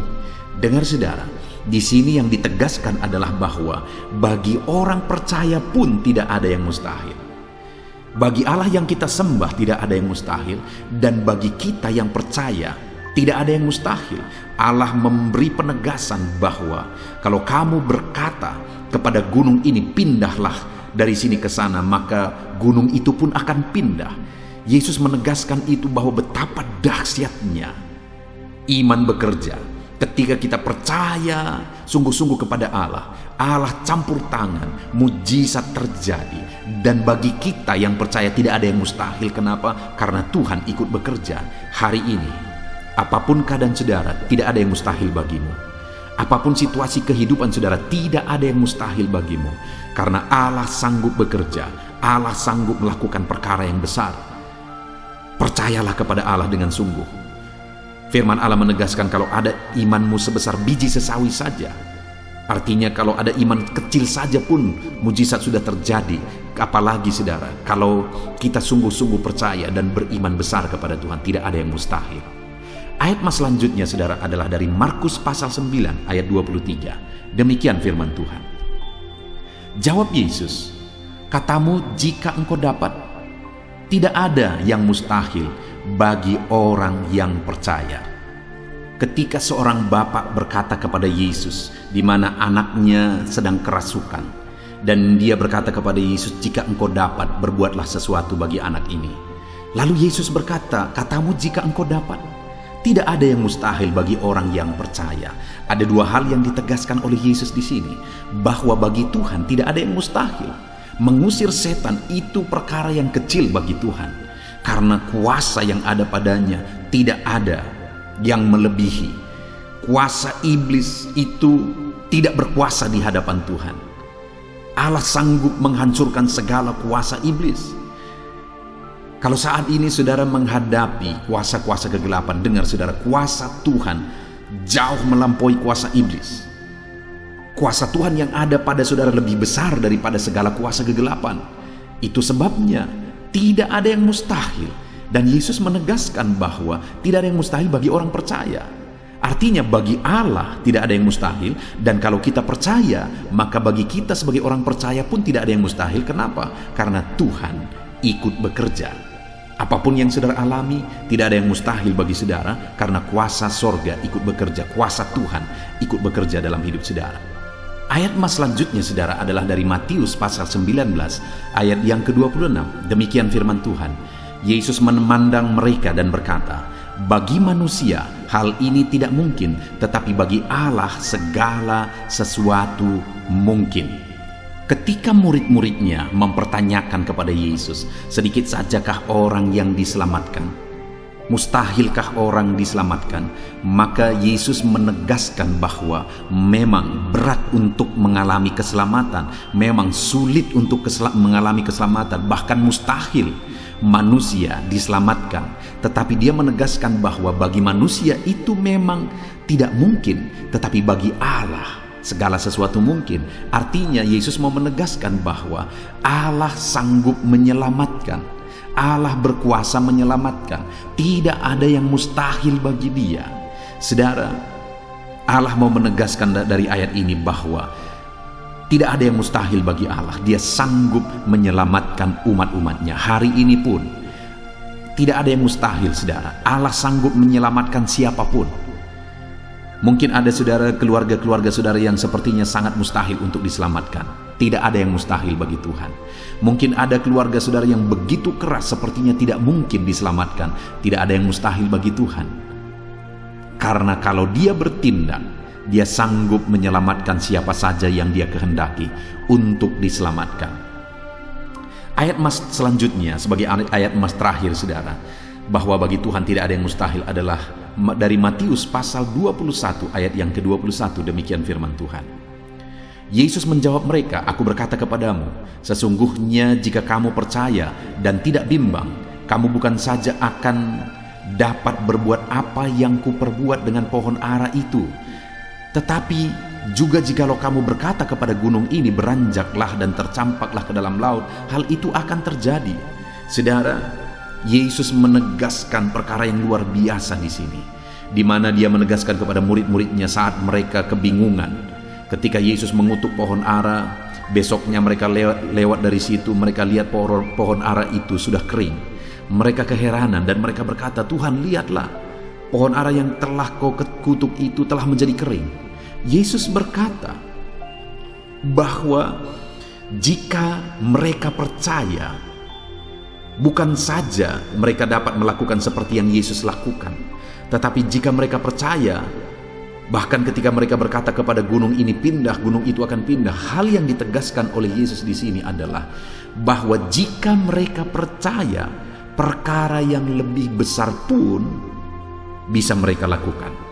Dengar saudara, di sini yang ditegaskan adalah bahwa bagi orang percaya pun tidak ada yang mustahil. Bagi Allah yang kita sembah tidak ada yang mustahil, dan bagi kita yang percaya tidak ada yang mustahil. Allah memberi penegasan bahwa kalau kamu berkata kepada gunung ini, pindahlah dari sini ke sana, maka gunung itu pun akan pindah. Yesus menegaskan itu bahwa betapa dahsyatnya iman bekerja. Ketika kita percaya sungguh-sungguh kepada Allah, Allah campur tangan, mujizat terjadi. Dan bagi kita yang percaya tidak ada yang mustahil. Kenapa? Karena Tuhan ikut bekerja. Hari ini, apapun keadaan saudara, tidak ada yang mustahil bagimu. Apapun situasi kehidupan saudara, tidak ada yang mustahil bagimu. Karena Allah sanggup bekerja, Allah sanggup melakukan perkara yang besar. Percayalah kepada Allah dengan sungguh. Firman Allah menegaskan kalau ada imanmu sebesar biji sesawi saja. Artinya kalau ada iman kecil saja pun mujizat sudah terjadi. Apalagi saudara, kalau kita sungguh-sungguh percaya dan beriman besar kepada Tuhan, tidak ada yang mustahil. Ayat mas selanjutnya saudara adalah dari Markus pasal 9 ayat 23. Demikian firman Tuhan. Jawab Yesus, katamu jika engkau dapat, tidak ada yang mustahil bagi orang yang percaya. Ketika seorang bapak berkata kepada Yesus, di mana anaknya sedang kerasukan, dan dia berkata kepada Yesus, jika engkau dapat, berbuatlah sesuatu bagi anak ini. Lalu Yesus berkata, katamu jika engkau dapat. Tidak ada yang mustahil bagi orang yang percaya. Ada dua hal yang ditegaskan oleh Yesus di sini, bahwa bagi Tuhan tidak ada yang mustahil. Mengusir setan itu perkara yang kecil bagi Tuhan, karena kuasa yang ada padanya tidak ada yang melebihi. Kuasa iblis itu tidak berkuasa di hadapan Tuhan. Allah sanggup menghancurkan segala kuasa iblis. Kalau saat ini saudara menghadapi kuasa-kuasa kegelapan, dengar saudara, kuasa Tuhan jauh melampaui kuasa iblis. Kuasa Tuhan yang ada pada saudara lebih besar daripada segala kuasa kegelapan. Itu sebabnya tidak ada yang mustahil. Dan Yesus menegaskan bahwa tidak ada yang mustahil bagi orang percaya. Artinya bagi Allah tidak ada yang mustahil, dan kalau kita percaya, maka bagi kita sebagai orang percaya pun tidak ada yang mustahil. Kenapa? Karena Tuhan ikut bekerja. Apapun yang saudara alami, tidak ada yang mustahil bagi saudara, karena kuasa sorga ikut bekerja, kuasa Tuhan ikut bekerja dalam hidup saudara. Ayat mas selanjutnya saudara adalah dari Matius pasal 19 ayat yang ke-26. Demikian firman Tuhan. Yesus memandang mereka dan berkata, bagi manusia hal ini tidak mungkin, tetapi bagi Allah segala sesuatu mungkin. Ketika murid-muridnya mempertanyakan kepada Yesus, sedikit sajakah orang yang diselamatkan? Mustahilkah orang diselamatkan? Maka Yesus menegaskan bahwa memang berat untuk mengalami keselamatan, memang sulit untuk mengalami keselamatan, bahkan mustahil manusia diselamatkan. Tetapi dia menegaskan bahwa bagi manusia itu memang tidak mungkin, tetapi bagi Allah segala sesuatu mungkin. Artinya Yesus mau menegaskan bahwa Allah sanggup menyelamatkan. Allah berkuasa menyelamatkan. Tidak ada yang mustahil bagi Dia. Saudara, Allah mau menegaskan dari ayat ini bahwa tidak ada yang mustahil bagi Allah. Dia sanggup menyelamatkan umat-umatnya. Hari ini pun tidak ada yang mustahil, saudara. Allah sanggup menyelamatkan siapapun. Mungkin ada saudara, keluarga-keluarga saudara yang sepertinya sangat mustahil untuk diselamatkan. Tidak ada yang mustahil bagi Tuhan. Mungkin ada keluarga saudara yang begitu keras, sepertinya tidak mungkin diselamatkan. Tidak ada yang mustahil bagi Tuhan. Karena kalau Dia bertindak, Dia sanggup menyelamatkan siapa saja yang Dia kehendaki untuk diselamatkan. Ayat mas selanjutnya sebagai ayat mas terakhir saudara, bahwa bagi Tuhan tidak ada yang mustahil adalah dari Matius pasal 21 ayat yang ke-21. Demikian firman Tuhan. Yesus menjawab mereka, aku berkata kepadamu, sesungguhnya jika kamu percaya dan tidak bimbang, kamu bukan saja akan dapat berbuat apa yang kuperbuat dengan pohon ara itu, tetapi juga jikalau kamu berkata kepada gunung ini, beranjaklah dan tercampaklah ke dalam laut, hal itu akan terjadi. Saudara, Yesus menegaskan perkara yang luar biasa di sini, di mana Dia menegaskan kepada murid-muridnya saat mereka kebingungan. Ketika Yesus mengutuk pohon ara, besoknya mereka lewat dari situ, mereka lihat pohon ara itu sudah kering. Mereka keheranan dan mereka berkata, Tuhan, lihatlah, pohon ara yang telah kau kutuk itu telah menjadi kering. Yesus berkata bahwa jika mereka percaya, bukan saja mereka dapat melakukan seperti yang Yesus lakukan, tetapi jika mereka percaya, bahkan ketika mereka berkata kepada gunung ini pindah, gunung itu akan pindah. Hal yang ditegaskan oleh Yesus di sini adalah bahwa jika mereka percaya, perkara yang lebih besar pun bisa mereka lakukan.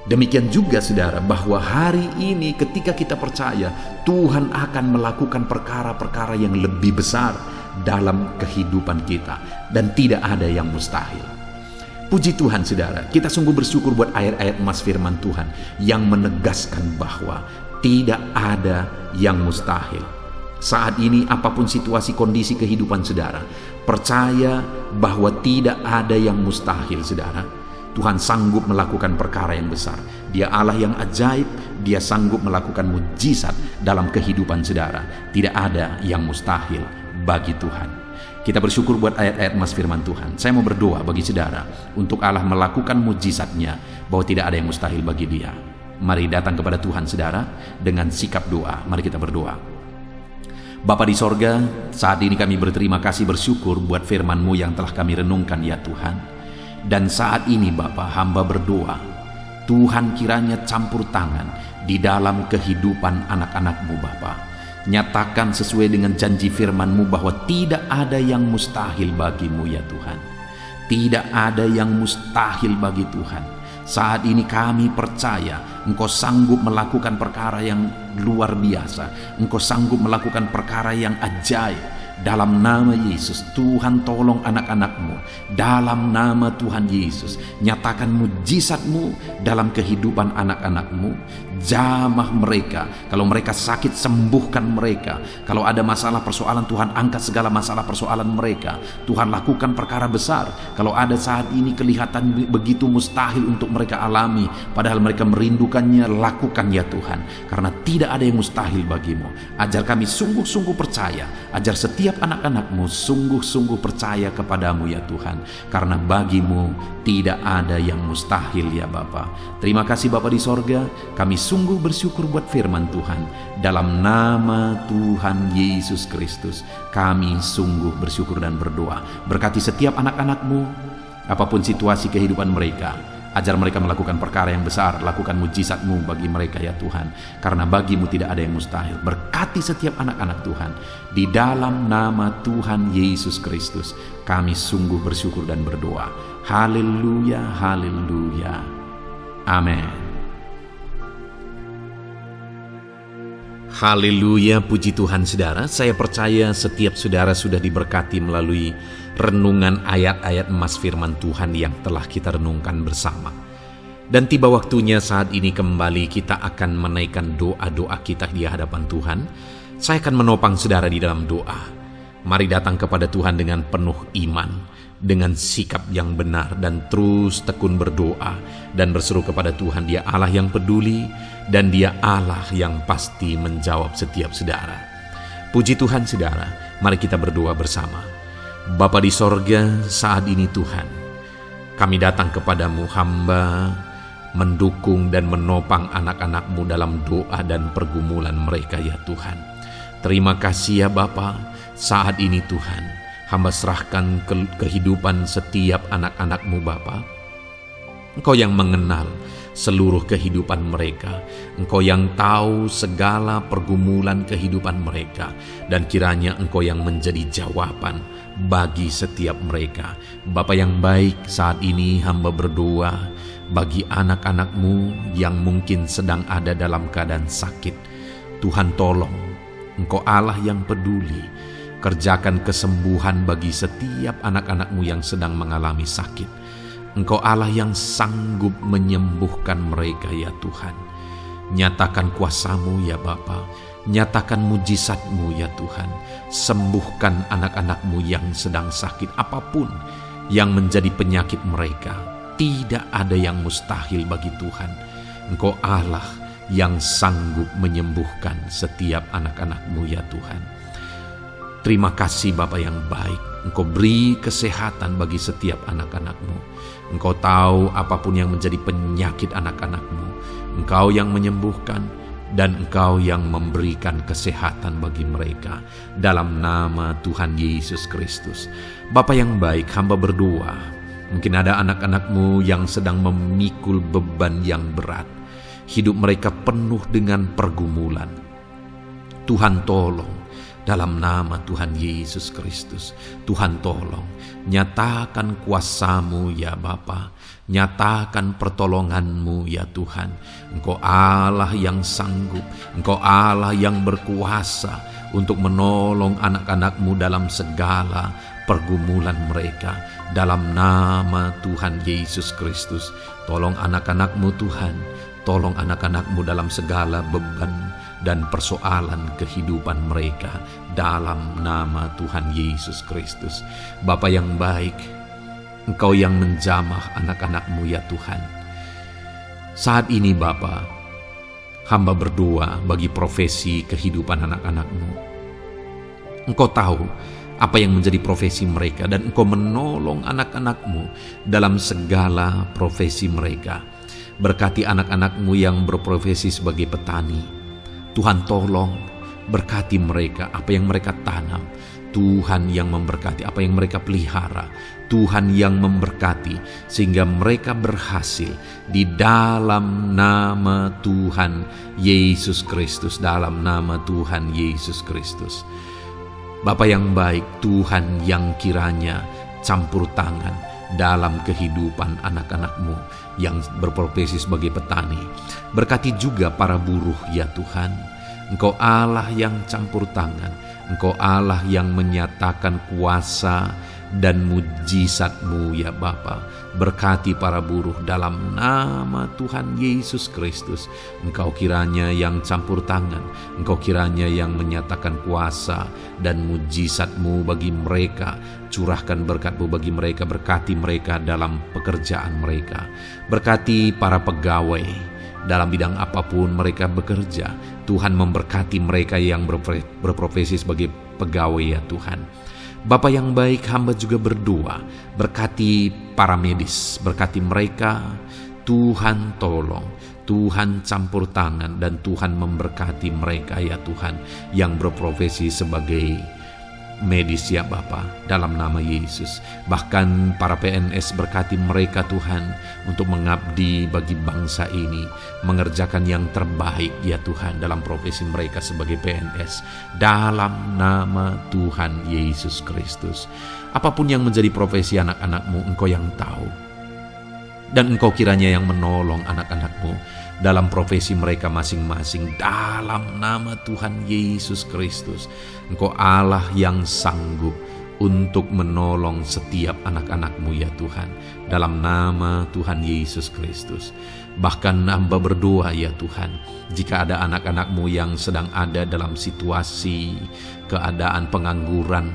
Demikian juga saudara, bahwa hari ini ketika kita percaya, Tuhan akan melakukan perkara-perkara yang lebih besar dalam kehidupan kita, dan tidak ada yang mustahil. Puji Tuhan saudara, kita sungguh bersyukur buat ayat-ayat emas firman Tuhan yang menegaskan bahwa tidak ada yang mustahil. Saat ini apapun situasi kondisi kehidupan saudara, percaya bahwa tidak ada yang mustahil saudara. Tuhan sanggup melakukan perkara yang besar. Dia Allah yang ajaib, Dia sanggup melakukan mujizat dalam kehidupan saudara. Tidak ada yang mustahil bagi Tuhan. Kita bersyukur buat ayat-ayat emas firman Tuhan. Saya mau berdoa bagi saudara untuk Allah melakukan mujizatnya, bahwa tidak ada yang mustahil bagi Dia. Mari datang kepada Tuhan saudara dengan sikap doa. Mari kita berdoa. Bapa di sorga, saat ini kami berterima kasih bersyukur buat firman-Mu yang telah kami renungkan ya Tuhan. Dan saat ini Bapa, hamba berdoa, Tuhan kiranya campur tangan di dalam kehidupan anak-anak-Mu Bapa. Nyatakan sesuai dengan janji firman-Mu bahwa tidak ada yang mustahil bagi-Mu ya Tuhan. Tidak ada yang mustahil bagi Tuhan. Saat ini kami percaya Engkau sanggup melakukan perkara yang luar biasa. Engkau sanggup melakukan perkara yang ajaib. Dalam nama Yesus, Tuhan tolong anak-anak-Mu. Dalam nama Tuhan Yesus, nyatakan mujizat-Mu dalam kehidupan anak-anak-Mu. Jamah mereka. Kalau mereka sakit, sembuhkan mereka. Kalau ada masalah persoalan, Tuhan angkat segala masalah persoalan mereka. Tuhan lakukan perkara besar. Kalau ada saat ini kelihatan begitu mustahil untuk mereka alami, padahal mereka merindukannya, lakukan ya Tuhan. Karena tidak ada yang mustahil bagi-Mu. Ajar kami sungguh-sungguh percaya. Ajar setiap anak-anak-Mu sungguh-sungguh percaya kepadamu ya Tuhan. Karena bagi-Mu tidak ada yang mustahil ya Bapa. Terima kasih Bapa di sorga. Kami sungguh bersyukur buat firman Tuhan. Dalam nama Tuhan Yesus Kristus, kami sungguh bersyukur dan berdoa. Berkati setiap anak-anak-Mu, apapun situasi kehidupan mereka. Ajar mereka melakukan perkara yang besar. Lakukan mujizat-Mu bagi mereka ya Tuhan. Karena bagi-Mu tidak ada yang mustahil. Berkati setiap anak-anak Tuhan. Di dalam nama Tuhan Yesus Kristus, kami sungguh bersyukur dan berdoa. Haleluya, haleluya. Amin. Haleluya, puji Tuhan saudara. Saya percaya setiap saudara sudah diberkati melalui renungan ayat-ayat emas firman Tuhan yang telah kita renungkan bersama. Dan tiba waktunya saat ini kembali kita akan menaikkan doa-doa kita di hadapan Tuhan. Saya akan menopang saudara di dalam doa. Mari datang kepada Tuhan dengan penuh iman, dengan sikap yang benar, dan terus tekun berdoa dan berseru kepada Tuhan. Dia Allah yang peduli dan Dia Allah yang pasti menjawab setiap saudara. Puji Tuhan saudara, mari kita berdoa bersama. Bapa di sorga, saat ini Tuhan, kami datang kepadamu, hamba mendukung dan menopang anak-anak-Mu dalam doa dan pergumulan mereka ya Tuhan. Terima kasih ya Bapa, saat ini Tuhan, hamba serahkan kehidupan setiap anak-anak-Mu Bapa. Engkau yang mengenal seluruh kehidupan mereka. Engkau yang tahu segala pergumulan kehidupan mereka. Dan kiranya Engkau yang menjadi jawaban bagi setiap mereka. Bapa yang baik, saat ini hamba berdoa bagi anak-anak-Mu yang mungkin sedang ada dalam keadaan sakit. Tuhan tolong, Engkau Allah yang peduli. Kerjakan kesembuhan bagi setiap anak-anak-Mu yang sedang mengalami sakit. Engkau Allah yang sanggup menyembuhkan mereka ya Tuhan. Nyatakan kuasa-Mu ya Bapa. Nyatakan mujizat-Mu ya Tuhan. Sembuhkan anak-anak-Mu yang sedang sakit, apapun yang menjadi penyakit mereka. Tidak ada yang mustahil bagi Tuhan. Engkau Allah yang sanggup menyembuhkan setiap anak-anak-Mu ya Tuhan. Terima kasih Bapa yang baik. Engkau beri kesehatan bagi setiap anak-anak-Mu. Engkau tahu apapun yang menjadi penyakit anak-anak-Mu. Engkau yang menyembuhkan dan Engkau yang memberikan kesehatan bagi mereka. Dalam nama Tuhan Yesus Kristus. Bapa yang baik, hamba berdoa. Mungkin ada anak-anak-Mu yang sedang memikul beban yang berat. Hidup mereka penuh dengan pergumulan. Tuhan tolong. Dalam nama Tuhan Yesus Kristus, Tuhan tolong, nyatakan kuasa-Mu ya Bapa, nyatakan pertolongan-Mu ya Tuhan. Engkau Allah yang sanggup, Engkau Allah yang berkuasa untuk menolong anak-anak-Mu dalam segala pergumulan mereka. Dalam nama Tuhan Yesus Kristus, tolong anak-anak-Mu Tuhan, tolong anak-anak-Mu dalam segala beban dan persoalan kehidupan mereka dalam nama Tuhan Yesus Kristus. Bapa yang baik, Engkau yang menjamah anak-anak-Mu ya Tuhan. Saat ini Bapa, hamba berdoa bagi profesi kehidupan anak-anak-Mu. Engkau tahu apa yang menjadi profesi mereka dan Engkau menolong anak-anak-Mu dalam segala profesi mereka. Berkati anak-anak-Mu yang berprofesi sebagai petani. Tuhan tolong berkati mereka, apa yang mereka tanam, Tuhan yang memberkati apa yang mereka pelihara, Tuhan yang memberkati sehingga mereka berhasil di dalam nama Tuhan Yesus Kristus, dalam nama Tuhan Yesus Kristus. Bapa yang baik, Tuhan yang kiranya campur tangan dalam kehidupan anak-anak-Mu yang berprofesi sebagai petani. Berkati juga para buruh ya Tuhan. Engkau Allah yang campur tangan, Engkau Allah yang menyatakan kuasa dan mujizat-Mu ya Bapa. Berkati para buruh dalam nama Tuhan Yesus Kristus. Engkau kiranya yang campur tangan, Engkau kiranya yang menyatakan kuasa dan mujizat-Mu bagi mereka. Curahkan berkat-Mu bagi mereka, berkati mereka dalam pekerjaan mereka. Berkati para pegawai dalam bidang apapun mereka bekerja. Tuhan memberkati mereka yang berprofesi sebagai pegawai ya Tuhan. Bapa yang baik, hamba juga berdoa, berkati para medis, berkati mereka. Tuhan tolong, Tuhan campur tangan, dan Tuhan memberkati mereka ya Tuhan yang berprofesi sebagai medis ya Bapa, dalam nama Yesus. Bahkan para PNS, berkati mereka Tuhan untuk mengabdi bagi bangsa ini, mengerjakan yang terbaik ya Tuhan dalam profesi mereka sebagai PNS, dalam nama Tuhan Yesus Kristus. Apapun yang menjadi profesi anak-anak-Mu, Engkau yang tahu, dan Engkau kiranya yang menolong anak-anak-Mu dalam profesi mereka masing-masing, dalam nama Tuhan Yesus Kristus. Engkau Allah yang sanggup untuk menolong setiap anak-anak-Mu ya Tuhan, dalam nama Tuhan Yesus Kristus. Bahkan hamba berdoa ya Tuhan, jika ada anak-anak-Mu yang sedang ada dalam situasi keadaan pengangguran,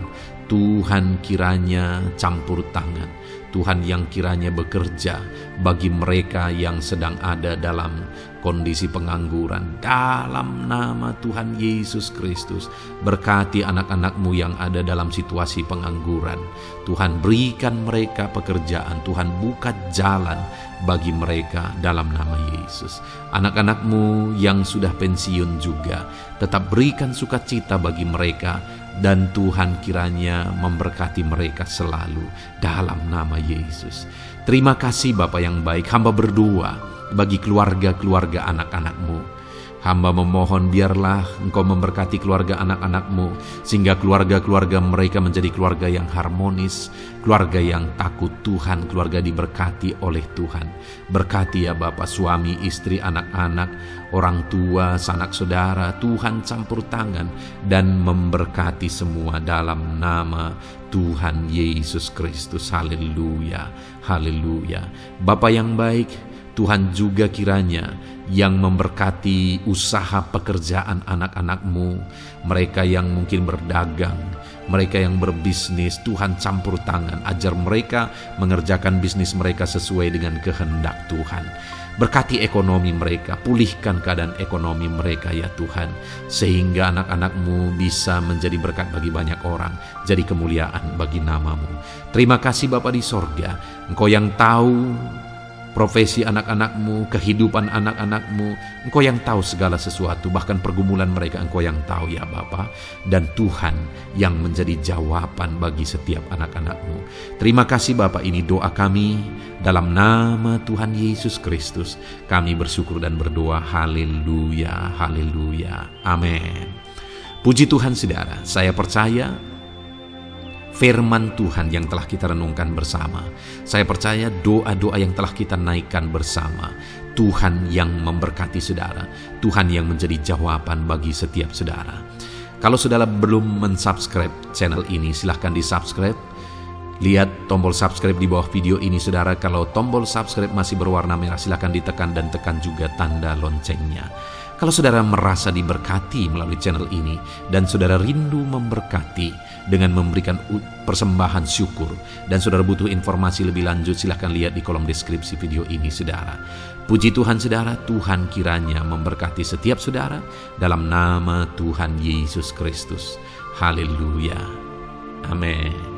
Tuhan kiranya campur tangan, Tuhan yang kiranya bekerja bagi mereka yang sedang ada dalam kondisi pengangguran, dalam nama Tuhan Yesus Kristus. Berkati anak-anak-Mu yang ada dalam situasi pengangguran. Tuhan berikan mereka pekerjaan, Tuhan buka jalan bagi mereka dalam nama Yesus. Anak-anak-Mu yang sudah pensiun juga, tetap berikan sukacita bagi mereka, dan Tuhan kiranya memberkati mereka selalu dalam nama Yesus. Terima kasih Bapa yang baik, hamba berdoa bagi keluarga-keluarga anak-anak-Mu. Hamba memohon biarlah Engkau memberkati keluarga anak-anak-Mu, sehingga keluarga-keluarga mereka menjadi keluarga yang harmonis, keluarga yang takut Tuhan, keluarga diberkati oleh Tuhan. Berkati ya Bapa, suami, istri, anak-anak, orang tua, sanak saudara, Tuhan campur tangan dan memberkati semua dalam nama Tuhan Yesus Kristus. Haleluya, haleluya. Bapa yang baik, Tuhan juga kiranya yang memberkati usaha pekerjaan anak-anak-Mu, mereka yang mungkin berdagang, mereka yang berbisnis. Tuhan campur tangan, ajar mereka mengerjakan bisnis mereka sesuai dengan kehendak Tuhan. Berkati ekonomi mereka, pulihkan keadaan ekonomi mereka ya Tuhan, sehingga anak-anak-Mu bisa menjadi berkat bagi banyak orang, jadi kemuliaan bagi nama-Mu. Terima kasih Bapa di sorga, Engkau yang tahu profesi anak-anak-Mu, kehidupan anak-anak-Mu. Engkau yang tahu segala sesuatu, bahkan pergumulan mereka Engkau yang tahu ya Bapa. Dan Tuhan yang menjadi jawaban bagi setiap anak-anak-Mu. Terima kasih Bapa, ini doa kami dalam nama Tuhan Yesus Kristus. Kami bersyukur dan berdoa. Haleluya, haleluya, amin. Puji Tuhan saudara, saya percaya firman Tuhan yang telah kita renungkan bersama, saya percaya doa-doa yang telah kita naikkan bersama, Tuhan yang memberkati saudara, Tuhan yang menjadi jawaban bagi setiap saudara. Kalau saudara belum mensubscribe channel ini, silahkan di-subscribe. Lihat tombol subscribe di bawah video ini saudara. Kalau tombol subscribe masih berwarna merah, silahkan ditekan dan tekan juga tanda loncengnya. Kalau saudara merasa diberkati melalui channel ini dan saudara rindu memberkati dengan memberikan persembahan syukur, dan saudara butuh informasi lebih lanjut, silahkan lihat di kolom deskripsi video ini saudara. Puji Tuhan saudara, Tuhan kiranya memberkati setiap saudara dalam nama Tuhan Yesus Kristus. Haleluya, amin.